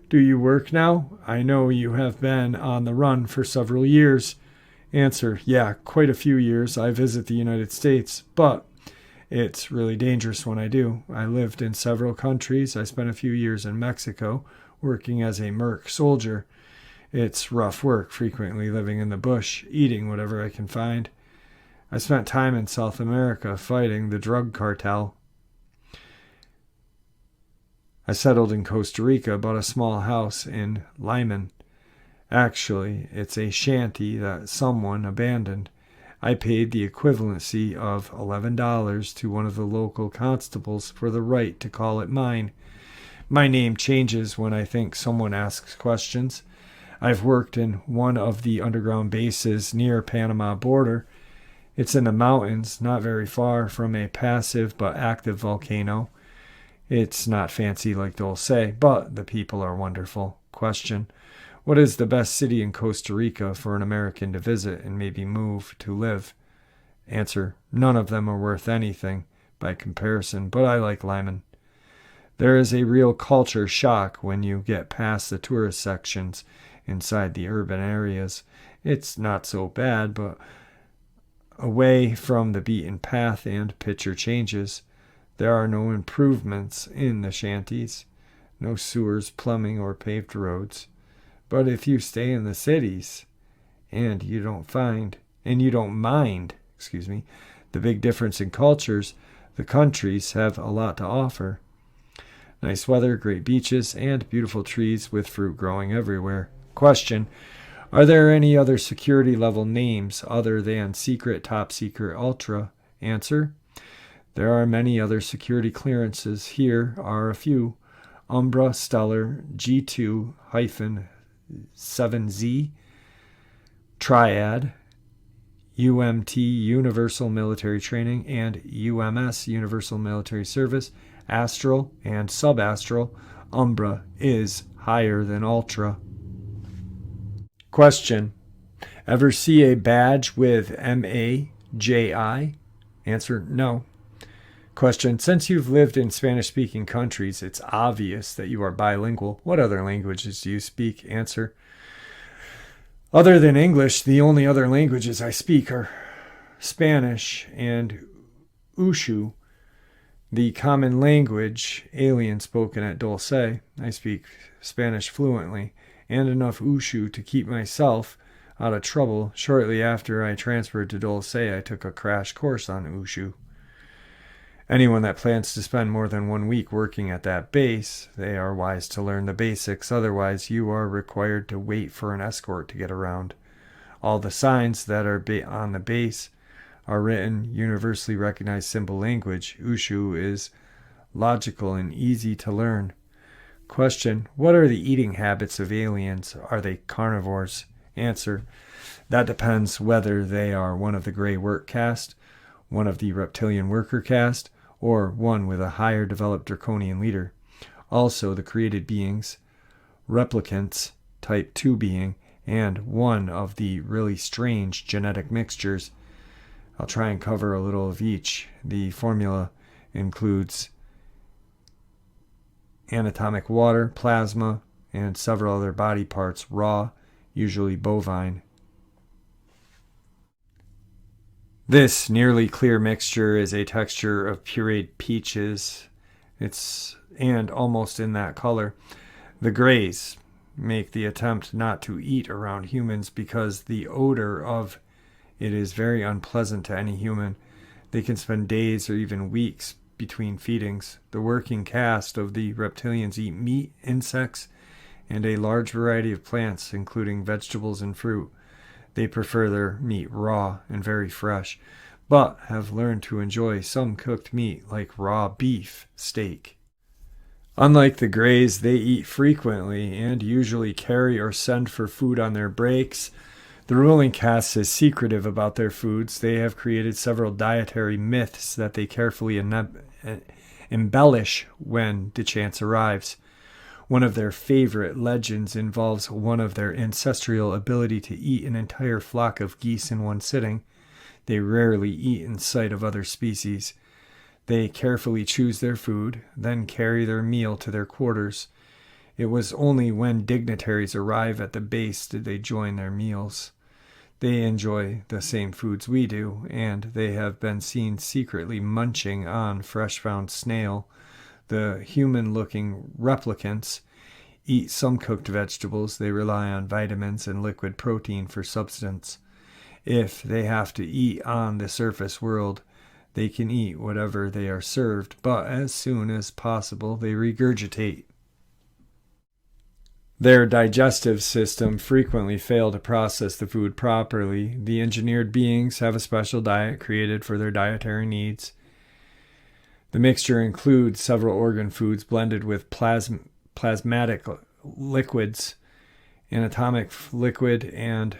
Do you work now? I know you have been on the run for several years. Answer: yeah, quite a few years. I visit the United States, but it's really dangerous when I do. I lived in several countries. I spent a few years in Mexico working as a merc soldier. It's rough work, frequently living in the bush, eating whatever I can find. I spent time in South America fighting the drug cartel. I settled in Costa Rica, bought a small house in Lyman. Actually, it's a shanty that someone abandoned. I paid the equivalency of $11 to one of the local constables for the right to call it mine. My name changes when I think someone asks questions. I've worked in one of the underground bases near Panama border. It's in the mountains, not very far from a passive but active volcano. It's not fancy like Dulce, but the people are wonderful. Question: what is the best city in Costa Rica for an American to visit and maybe move to live? Answer: none of them are worth anything by comparison, but I like Lyman. There is a real culture shock when you get past the tourist sections inside the urban areas. It's not so bad, but away from the beaten path and picture changes. There are no improvements in the shanties, no sewers, plumbing, or paved roads. But if you stay in the cities and you don't mind, the big difference in cultures, the countries have a lot to offer. Nice weather, great beaches, and beautiful trees with fruit growing everywhere. Question: are there any other security level names other than secret, top secret, ultra? Answer: there are many other security clearances. Here are a few: Umbra, Stellar, G2-7Z, Triad, UMT, Universal Military Training, and UMS, Universal Military Service, Astral, and Subastral. Umbra is higher than Ultra. Question: ever see a badge with MAJI? Answer: no. Question: since you've lived in Spanish-speaking countries, it's obvious that you are bilingual. What other languages do you speak? Answer: other than English, the only other languages I speak are Spanish and Ushu, the common language alien spoken at Dulce. I speak Spanish fluently, and enough Ushu to keep myself out of trouble. Shortly after I transferred to Dulce, I took a crash course on Ushu. Anyone that plans to spend more than 1 week working at that base, they are wise to learn the basics. Otherwise, you are required to wait for an escort to get around. All the signs that are on the base are written universally recognized symbol language. Ushu is logical and easy to learn. Question: what are the eating habits of aliens? Are they carnivores? Answer: that depends whether they are one of the gray work caste, one of the reptilian worker caste, or one with a higher developed draconian leader. Also, the created beings, replicants, type 2 being, and one of the really strange genetic mixtures. I'll try and cover a little of each. The formula includes anatomic water, plasma, and several other body parts, raw, usually bovine. This nearly clear mixture is a texture of pureed peaches. And almost in that color. The grays make the attempt not to eat around humans because the odor of it is very unpleasant to any human. They can spend days or even weeks between feedings. The working caste of the reptilians eat meat, insects, and a large variety of plants, including vegetables and fruit. They prefer their meat raw and very fresh, but have learned to enjoy some cooked meat like raw beef, steak. Unlike the Greys, they eat frequently and usually carry or send for food on their breaks. The ruling caste is secretive about their foods. They have created several dietary myths that they carefully embellish when the chance arrives. One of their favorite legends involves one of their ancestral ability to eat an entire flock of geese in one sitting. They rarely eat in sight of other species. They carefully choose their food, then carry their meal to their quarters. It was only when dignitaries arrive at the base did they join their meals. They enjoy the same foods we do, and they have been seen secretly munching on fresh-found snail. The human-looking replicants eat some cooked vegetables. They rely on vitamins and liquid protein for substance. If they have to eat on the surface world, they can eat whatever they are served, but as soon as possible they regurgitate. Their digestive system frequently fail to process the food properly. The engineered beings have a special diet created for their dietary needs. The mixture includes several organ foods blended with plasmatic liquids, anatomic liquid, and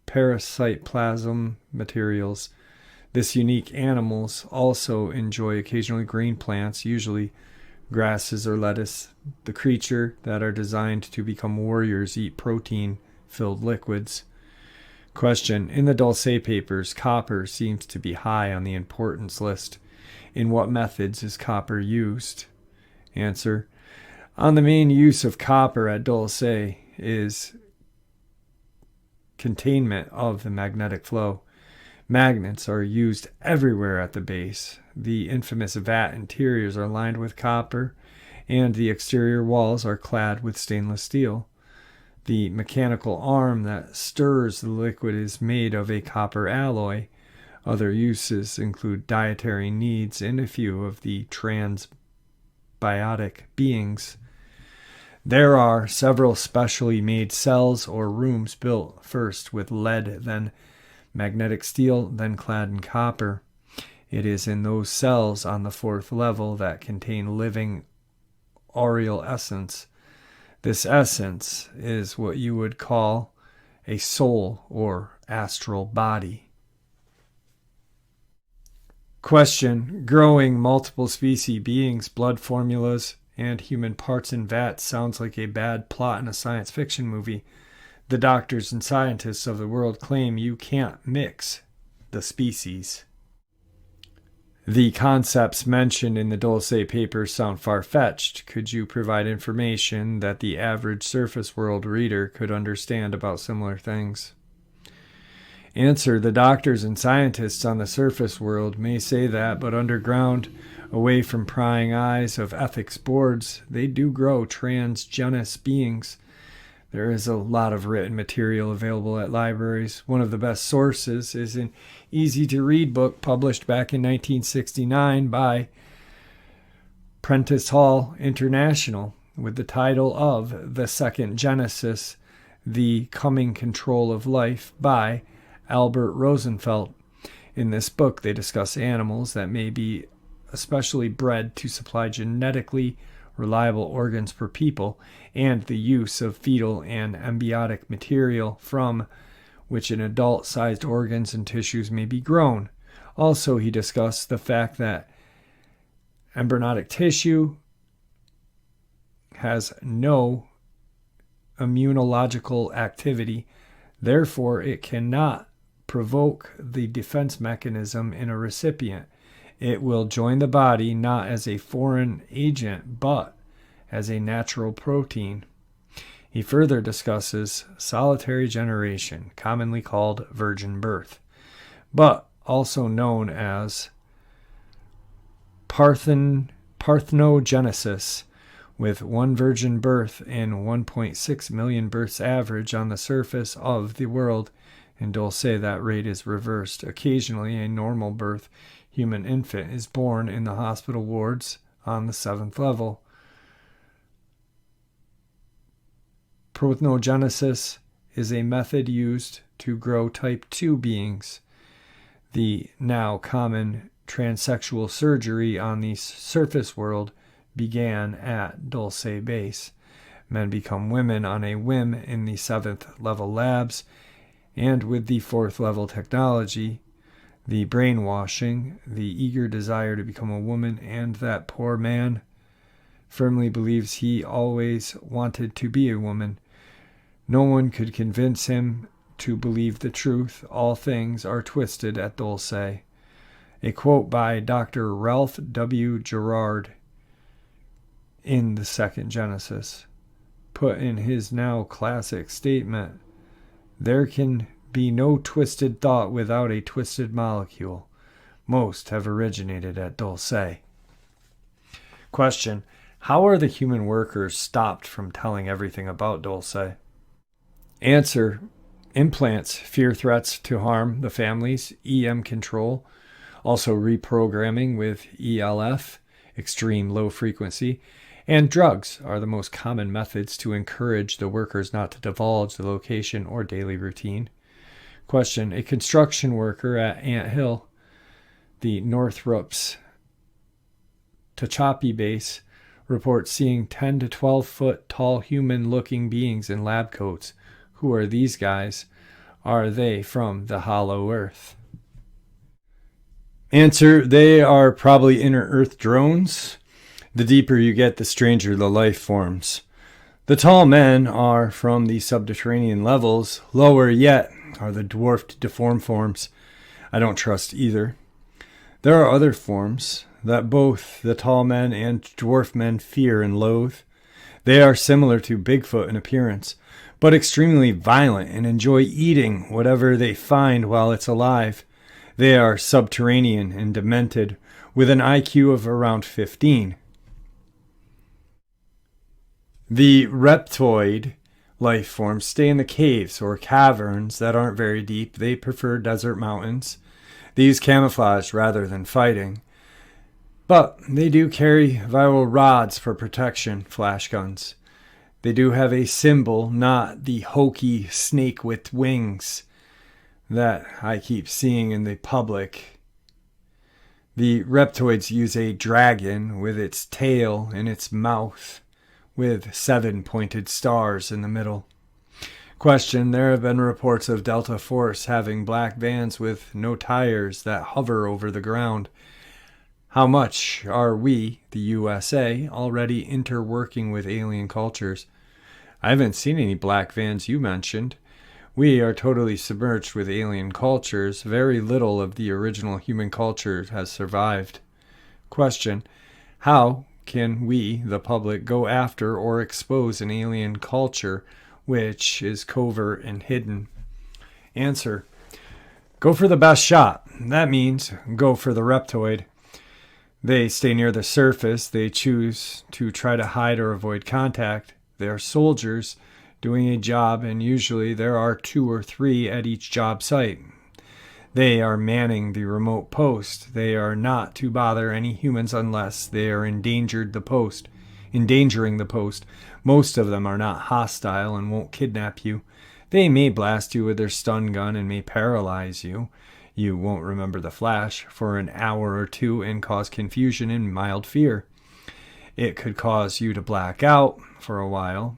parasitoplasm materials. This unique animals also enjoy occasionally green plants, usually grasses or lettuce. The creature that are designed to become warriors eat protein-filled liquids. Question: in the Dulce papers, copper seems to be high on the importance list. In what methods is copper used? Answer: on the main use of copper at Dulce is containment of the magnetic flow. Magnets are used everywhere at the base. The infamous vat interiors are lined with copper, and the exterior walls are clad with stainless steel. The mechanical arm that stirs the liquid is made of a copper alloy. Other uses include dietary needs and a few of the transbiotic beings. There are several specially made cells or rooms built first with lead, then magnetic steel, then clad in copper. It is in those cells on the 4th level that contain living aureal essence. This essence is what you would call a soul or astral body. Question: growing multiple species beings, blood formulas, and human parts in vats sounds like a bad plot in a science fiction movie. The doctors and scientists of the world claim you can't mix the species. The concepts mentioned in the Dulce papers sound far-fetched. Could you provide information that the average surface world reader could understand about similar things? Answer: the doctors and scientists on the surface world may say that, but underground, away from prying eyes of ethics boards, they do grow transgenous beings. There is a lot of written material available at libraries. One of the best sources is an easy-to-read book published back in 1969 by Prentice Hall International with the title of The Second Genesis, The Coming Control of Life by Albert Rosenfeld. In this book, they discuss animals that may be especially bred to supply genetically reliable organs per people, and the use of fetal and embryonic material from which an adult-sized organs and tissues may be grown. Also, he discussed the fact that embryonic tissue has no immunological activity, therefore it cannot provoke the defense mechanism in a recipient. It will join the body not as a foreign agent, but as a natural protein. He further discusses solitary generation, commonly called virgin birth, but also known as parthenogenesis, with one virgin birth and 1.6 million births average on the surface of the world. In Dulce, that rate is reversed. Occasionally, a normal birth human infant is born in the hospital wards on the 7th level. Parthenogenesis is a method used to grow type 2 beings. The now common transsexual surgery on the surface world began at Dulce Base. Men become women on a whim in the 7th level labs, and with the 4th level technology, the brainwashing, the eager desire to become a woman, and that poor man firmly believes he always wanted to be a woman. No one could convince him to believe the truth. All things are twisted at Dulce. A quote by Dr. Ralph W. Gerard in the Second Genesis, put in his now classic statement, "There can be no twisted thought without a twisted molecule. Most have originated at Dulce." Question: how are the human workers stopped from telling everything about Dulce? Answer: implants, fear threats to harm the families, EM control, also reprogramming with ELF, extreme low frequency, and drugs are the most common methods to encourage the workers not to divulge the location or daily routine. Question: a construction worker at Ant Hill, the Northrop's Tehachapi base, reports seeing 10 to 12 foot tall human-looking beings in lab coats. Who are these guys? Are they from the hollow earth? Answer: they are probably inner earth drones. The deeper you get, the stranger the life forms. The tall men are from the subterranean levels. Lower yet are the dwarfed, deformed forms. I don't trust either. There are other forms that both the tall men and dwarf men fear and loathe. They are similar to Bigfoot in appearance, but extremely violent and enjoy eating whatever they find while it's alive. They are subterranean and demented, with an IQ of around 15. The Reptoid life forms stay in the caves or caverns that aren't very deep. They prefer desert mountains. These camouflage rather than fighting. But they do carry viral rods for protection, flash guns. They do have a symbol, not the hokey snake with wings that I keep seeing in the public. The Reptoids use a dragon with its tail in its mouth, with 7 pointed stars in the middle. Question: there have been reports of Delta Force having black vans with no tires that hover over the ground. How much are we, the USA, already interworking with alien cultures? I haven't seen any black vans you mentioned. We are totally submerged with alien cultures. Very little of the original human culture has survived. Question: how can we, the public, go after or expose an alien culture which is covert and hidden? Answer: go for the best shot. That means go for the Reptoid. They stay near the surface. They choose to try to hide or avoid contact. They are soldiers doing a job, and usually there are 2 or 3 at each job site. They are manning the remote post. They are not to bother any humans unless they are endangering the post. Most of them are not hostile and won't kidnap you. They may blast you with their stun gun and may paralyze you. You won't remember the flash for an hour or 2 and cause confusion and mild fear. It could cause you to black out for a while.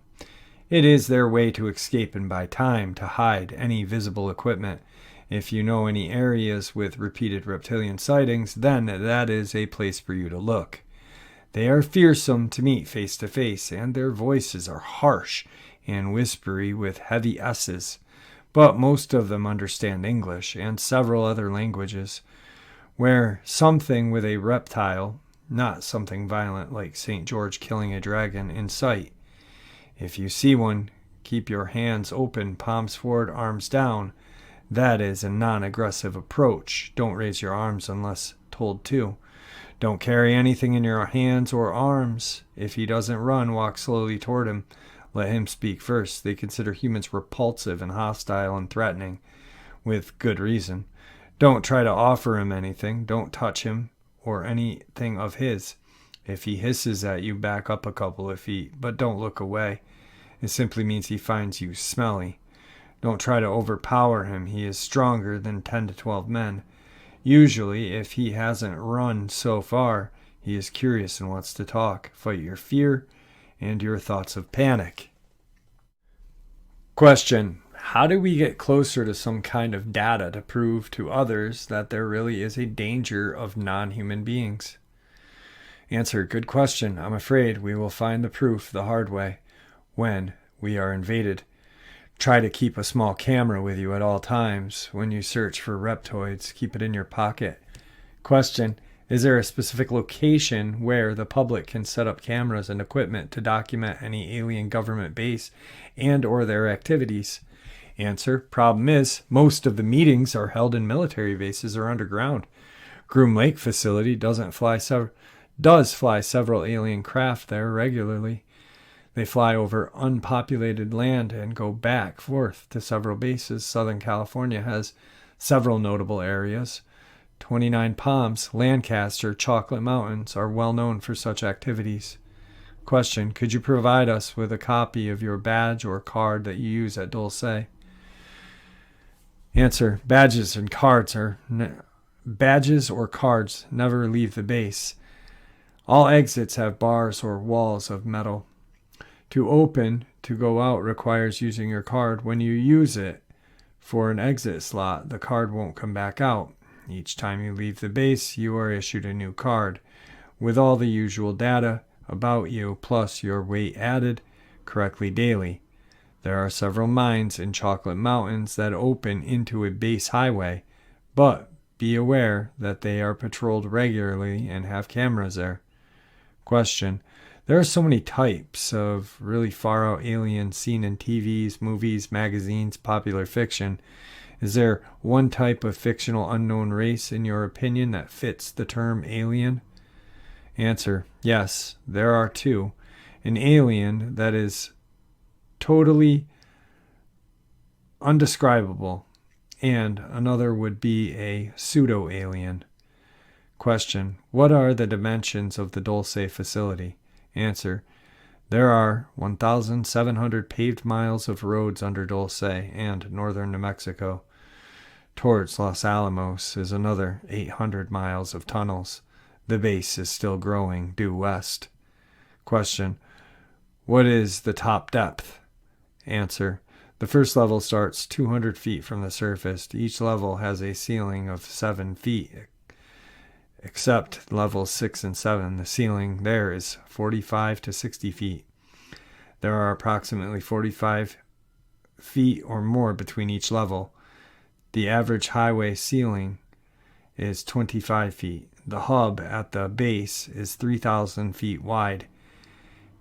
It is their way to escape and buy time to hide any visible equipment. If you know any areas with repeated reptilian sightings, then that is a place for you to look. They are fearsome to meet face to face, and their voices are harsh and whispery with heavy S's. But most of them understand English and several other languages. Where something with a reptile, not something violent like St. George killing a dragon, in sight. If you see one, keep your hands open, palms forward, arms down. That is a non-aggressive approach. Don't raise your arms unless told to. Don't carry anything in your hands or arms. If he doesn't run, walk slowly toward him. Let him speak first. They consider humans repulsive and hostile and threatening, with good reason. Don't try to offer him anything. Don't touch him or anything of his. If he hisses at you, back up a couple of feet, but don't look away. It simply means he finds you smelly. Don't try to overpower him. He is stronger than 10 to 12 men. Usually, if he hasn't run so far, he is curious and wants to talk. Fight your fear and your thoughts of panic. Question: how do we get closer to some kind of data to prove to others that there really is a danger of non-human beings? Answer: good question. I'm afraid we will find the proof the hard way when we are invaded. Try to keep a small camera with you at all times. When you search for reptoids, keep it in your pocket. Question: is there a specific location where the public can set up cameras and equipment to document any alien government base and or their activities? Answer: problem is, most of the meetings are held in military bases or underground. Groom Lake facility does fly several alien craft there regularly. They fly over unpopulated land and go back forth to several bases. Southern California has several notable areas. 29 Palms, Lancaster, Chocolate Mountains are well known for such activities. Question: could you provide us with a copy of your badge or card that you use at Dulce? Answer: badges or cards never leave the base. All exits have bars or walls of metal. To go out requires using your card. When you use it for an exit slot, the card won't come back out. Each time you leave the base, you are issued a new card with all the usual data about you, plus your weight added correctly daily. There are several mines in Chocolate Mountains that open into a base highway, but be aware that they are patrolled regularly and have cameras there. Question: there are so many types of really far-out aliens seen in TVs, movies, magazines, popular fiction. Is there one type of fictional unknown race, in your opinion, that fits the term alien? Answer: yes, there are two. An alien that is totally undescribable, and another would be a pseudo-alien. Question: what are the dimensions of the Dulce facility? Answer: there are 1,700 paved miles of roads under Dulce and northern New Mexico. Towards Los Alamos is another 800 miles of tunnels. The base is still growing due west. Question: what is the top depth? Answer: the first level starts 200 feet from the surface. Each level has a ceiling of 7 feet. Except levels 6 and 7, the ceiling there is 45 to 60 feet. There are approximately 45 feet or more between each level. The average highway ceiling is 25 feet. The hub at the base is 3,000 feet wide.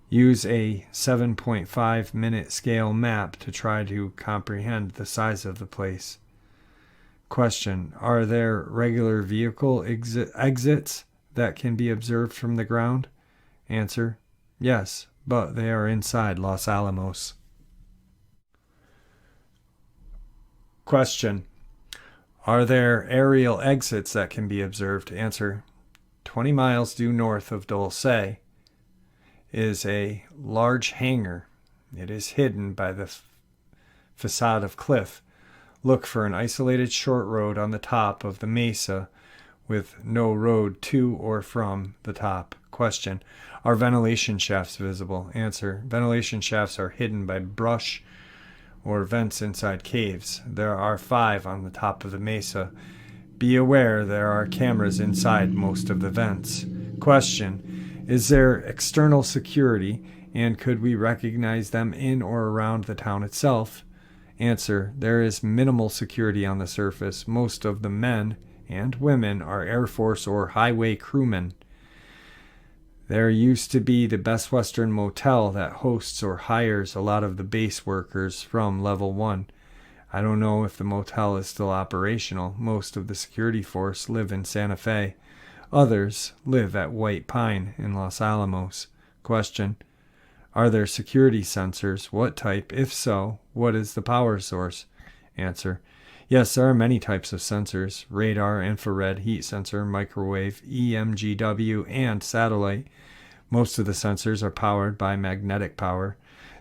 Use a 7.5 minute scale map to try to comprehend the size of the place. Question: are there regular vehicle exits that can be observed from the ground? Answer: yes, but they are inside Los Alamos. Question: are there aerial exits that can be observed? Answer: 20 miles due north of Dulce is a large hangar. It is hidden by the facade of cliff. Look for an isolated short road on the top of the mesa with no road to or from the top. Question: are ventilation shafts visible? Answer: ventilation shafts are hidden by brush or vents inside caves. There are 5 on the top of the mesa. Be aware there are cameras inside most of the vents. Question: is there external security, and could we recognize them in or around the town itself? Answer: there is minimal security on the surface. Most of the men and women are Air Force or highway crewmen. There used to be the Best Western Motel that hosts or hires a lot of the base workers from Level 1. I don't know if the motel is still operational. Most of the security force live in Santa Fe. Others live at White Pine in Los Alamos. Question: are there security sensors? What type? If so, what is the power source? Answer: yes, there are many types of sensors: radar, infrared, heat sensor, microwave, EMGW, and satellite. Most of the sensors are powered by magnetic power.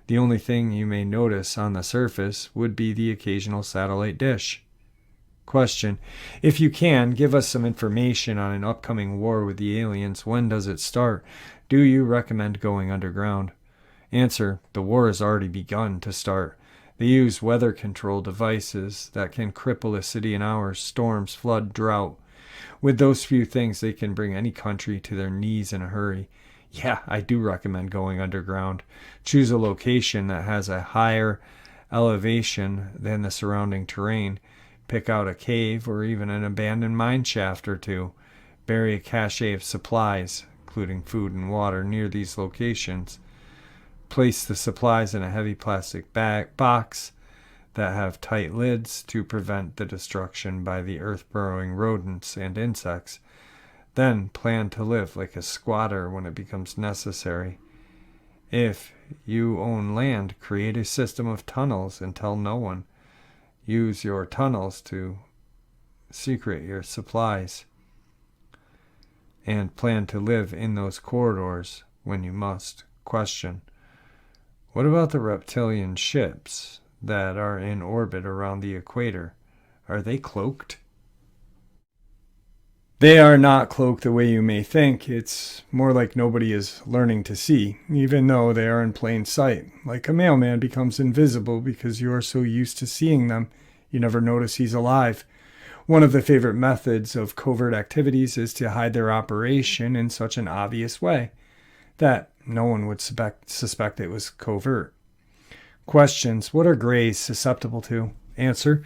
The only thing you may notice on the surface would be the occasional satellite dish. Question: if you can, give us some information on an upcoming war with the aliens. When does it start? Do you recommend going underground? Answer: the war has already begun to start. They use weather control devices that can cripple a city in hours, storms, flood, drought. With those few things, they can bring any country to their knees in a hurry. Yeah, I do recommend going underground. Choose a location that has a higher elevation than the surrounding terrain. Pick out a cave or even an abandoned mine shaft or two. Bury a cache of supplies, including food and water, near these locations. Place the supplies in a heavy plastic box that have tight lids to prevent the destruction by the earth-burrowing rodents and insects. Then plan to live like a squatter when it becomes necessary. If you own land, create a system of tunnels and tell no one. Use your tunnels to secret your supplies. And plan to live in those corridors when you must. Question: what about the reptilian ships that are in orbit around the equator? Are they cloaked? They are not cloaked the way you may think. It's more like nobody is learning to see, even though they are in plain sight. Like a mailman becomes invisible because you are so used to seeing them, you never notice he's alive. One of the favorite methods of covert activities is to hide their operation in such an obvious way that no one would suspect it was covert. Questions: what are grays susceptible to? Answer: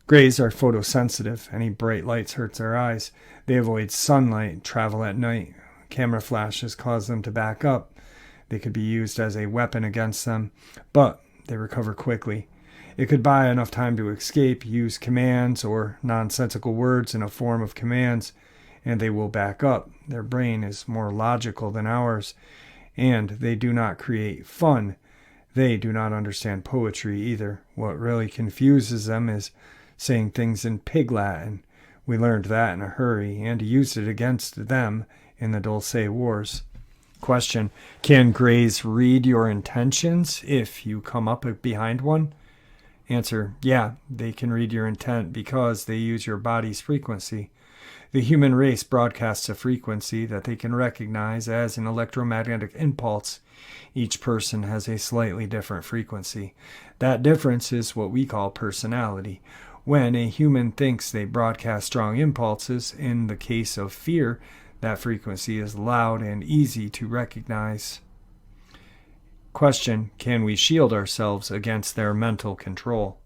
grays are photosensitive. Any bright lights hurts their eyes. They avoid sunlight, travel at night. Camera flashes cause them to back up. They could be used as a weapon against them, but they recover quickly. It could buy enough time to escape, use commands or nonsensical words in a form of commands, and they will back up. Their brain is more logical than ours, and they do not create fun. They do not understand poetry either. What really confuses them is saying things in pig Latin. We learned that in a hurry and used it against them in the Dulce Wars. Question: can grays read your intentions if you come up behind one? Answer: yeah, they can read your intent because they use your body's frequency. The human race broadcasts a frequency that they can recognize as an electromagnetic impulse. Each person has a slightly different frequency. That difference is what we call personality. When a human thinks they broadcast strong impulses, in the case of fear, that frequency is loud and easy to recognize. Question: can we shield ourselves against their mental control?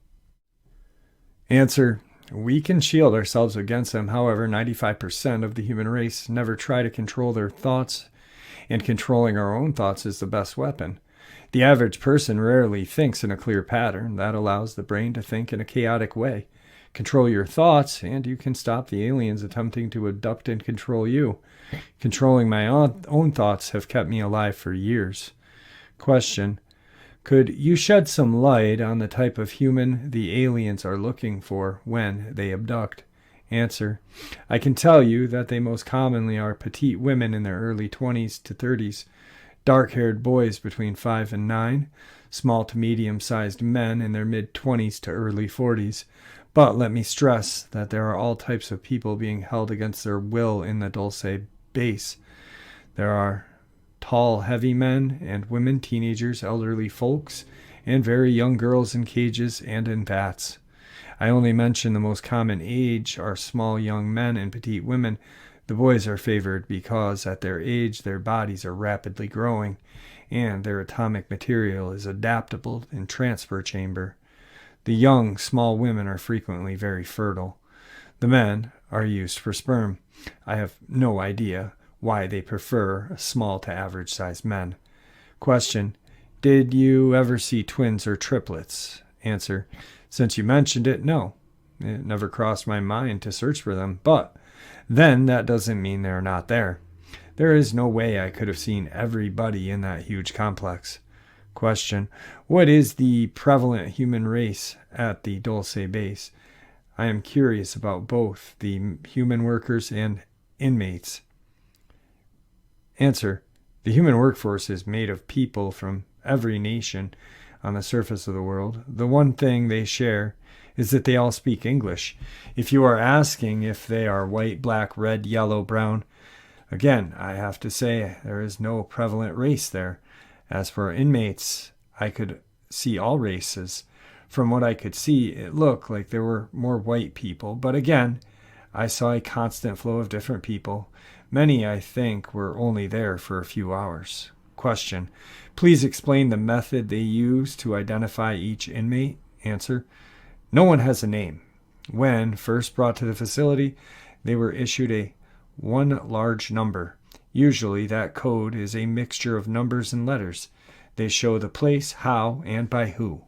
Answer: we can shield ourselves against them. However, 95% of the human race never try to control their thoughts, and controlling our own thoughts is the best weapon. The average person rarely thinks in a clear pattern. That allows the brain to think in a chaotic way. Control your thoughts, and you can stop the aliens attempting to abduct and control you. Controlling my own thoughts have kept me alive for years. Question: could you shed some light on the type of human the aliens are looking for when they abduct? Answer: I can tell you that they most commonly are petite women in their early 20s to 30s, dark-haired boys between 5 and 9, small to medium-sized men in their mid-20s to early 40s. But let me stress that there are all types of people being held against their will in the Dulce base. There are tall, heavy men and women, teenagers, elderly folks, and very young girls in cages and in vats. I only mention the most common age are small young men and petite women. The boys are favored because at their age their bodies are rapidly growing and their atomic material is adaptable in transfer chamber. The young, small women are frequently very fertile. The men are used for sperm. I have no idea why they prefer small to average-sized men. Question: did you ever see twins or triplets? Answer: since you mentioned it, no. It never crossed my mind to search for them, but then that doesn't mean they're not there. There is no way I could have seen everybody in that huge complex. Question: what is the prevalent human race at the Dulce base? I am curious about both the human workers and inmates. Answer: the human workforce is made of people from every nation on the surface of the world. The one thing they share is that they all speak English. If you are asking if they are white, black, red, yellow, brown, again, I have to say there is no prevalent race there. As for inmates, I could see all races. From what I could see, it looked like there were more white people, but again, I saw a constant flow of different people. Many, I think, were only there for a few hours. Question: please explain the method they use to identify each inmate. Answer: no one has a name. When first brought to the facility, they were issued one large number. Usually that code is a mixture of numbers and letters. They show the place, how, and by who,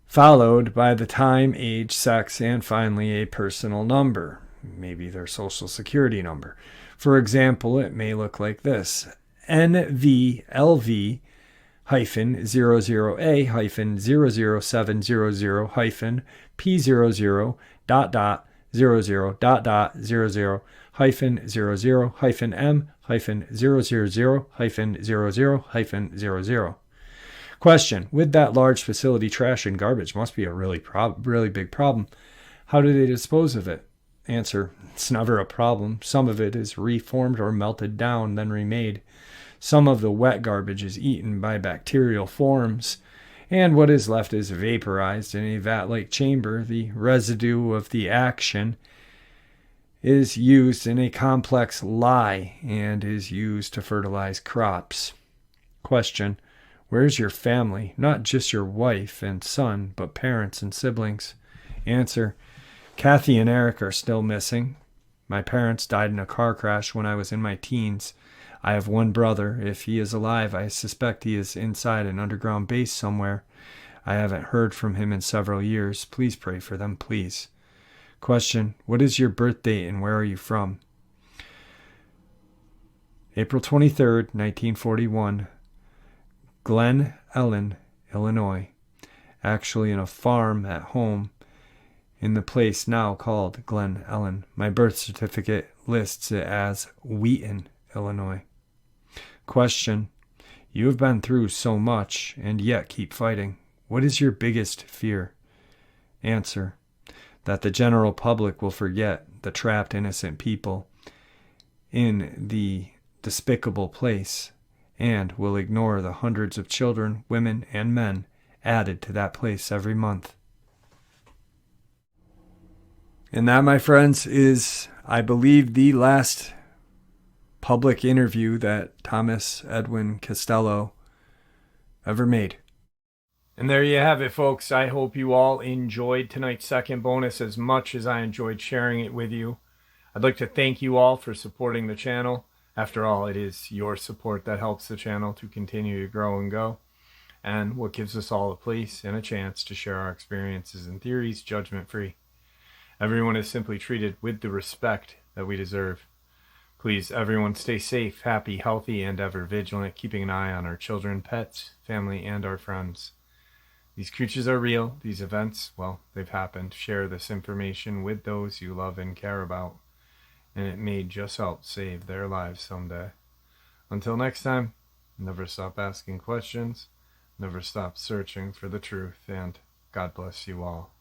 followed by the time, age, sex, and finally a personal number, maybe their social security number. For example, it may look like this: NVLV -00A-00700 P00 dot dot 00 dot dot 00 00 M 000 00 Question: with that large facility, trash and garbage must be a really big problem. How do they dispose of it? Answer: it's never a problem. Some of it is reformed or melted down, then remade. Some of the wet garbage is eaten by bacterial forms, and what is left is vaporized in a vat-like chamber. The residue of the action is used in a complex lye and is used to fertilize crops. Question: where's your family? Not just your wife and son, but parents and siblings. Answer: Kathy and Eric are still missing. My parents died in a car crash when I was in my teens. I have one brother. If he is alive, I suspect he is inside an underground base somewhere. I haven't heard from him in several years. Please pray for them, please. Question: what is your birth date and where are you from? April 23rd, 1941. Glen Ellen, Illinois. Actually in a farm at home in the place now called Glen Ellen. My birth certificate lists it as Wheaton, Illinois. Question: you have been through so much and yet keep fighting. What is your biggest fear? Answer: that the general public will forget the trapped innocent people in the despicable place and will ignore the hundreds of children, women, and men added to that place every month. And that, my friends, is, I believe, the last public interview that Thomas Edwin Costello ever made. And there you have it, folks. I hope you all enjoyed tonight's second bonus as much as I enjoyed sharing it with you. I'd like to thank you all for supporting the channel. After all, it is your support that helps the channel to continue to grow and go, and what gives us all a place and a chance to share our experiences and theories judgment-free. Everyone is simply treated with the respect that we deserve. Please, everyone, stay safe, happy, healthy, and ever vigilant, keeping an eye on our children, pets, family, and our friends. These creatures are real. These events, well, they've happened. Share this information with those you love and care about, and it may just help save their lives someday. Until next time, never stop asking questions, never stop searching for the truth, and God bless you all.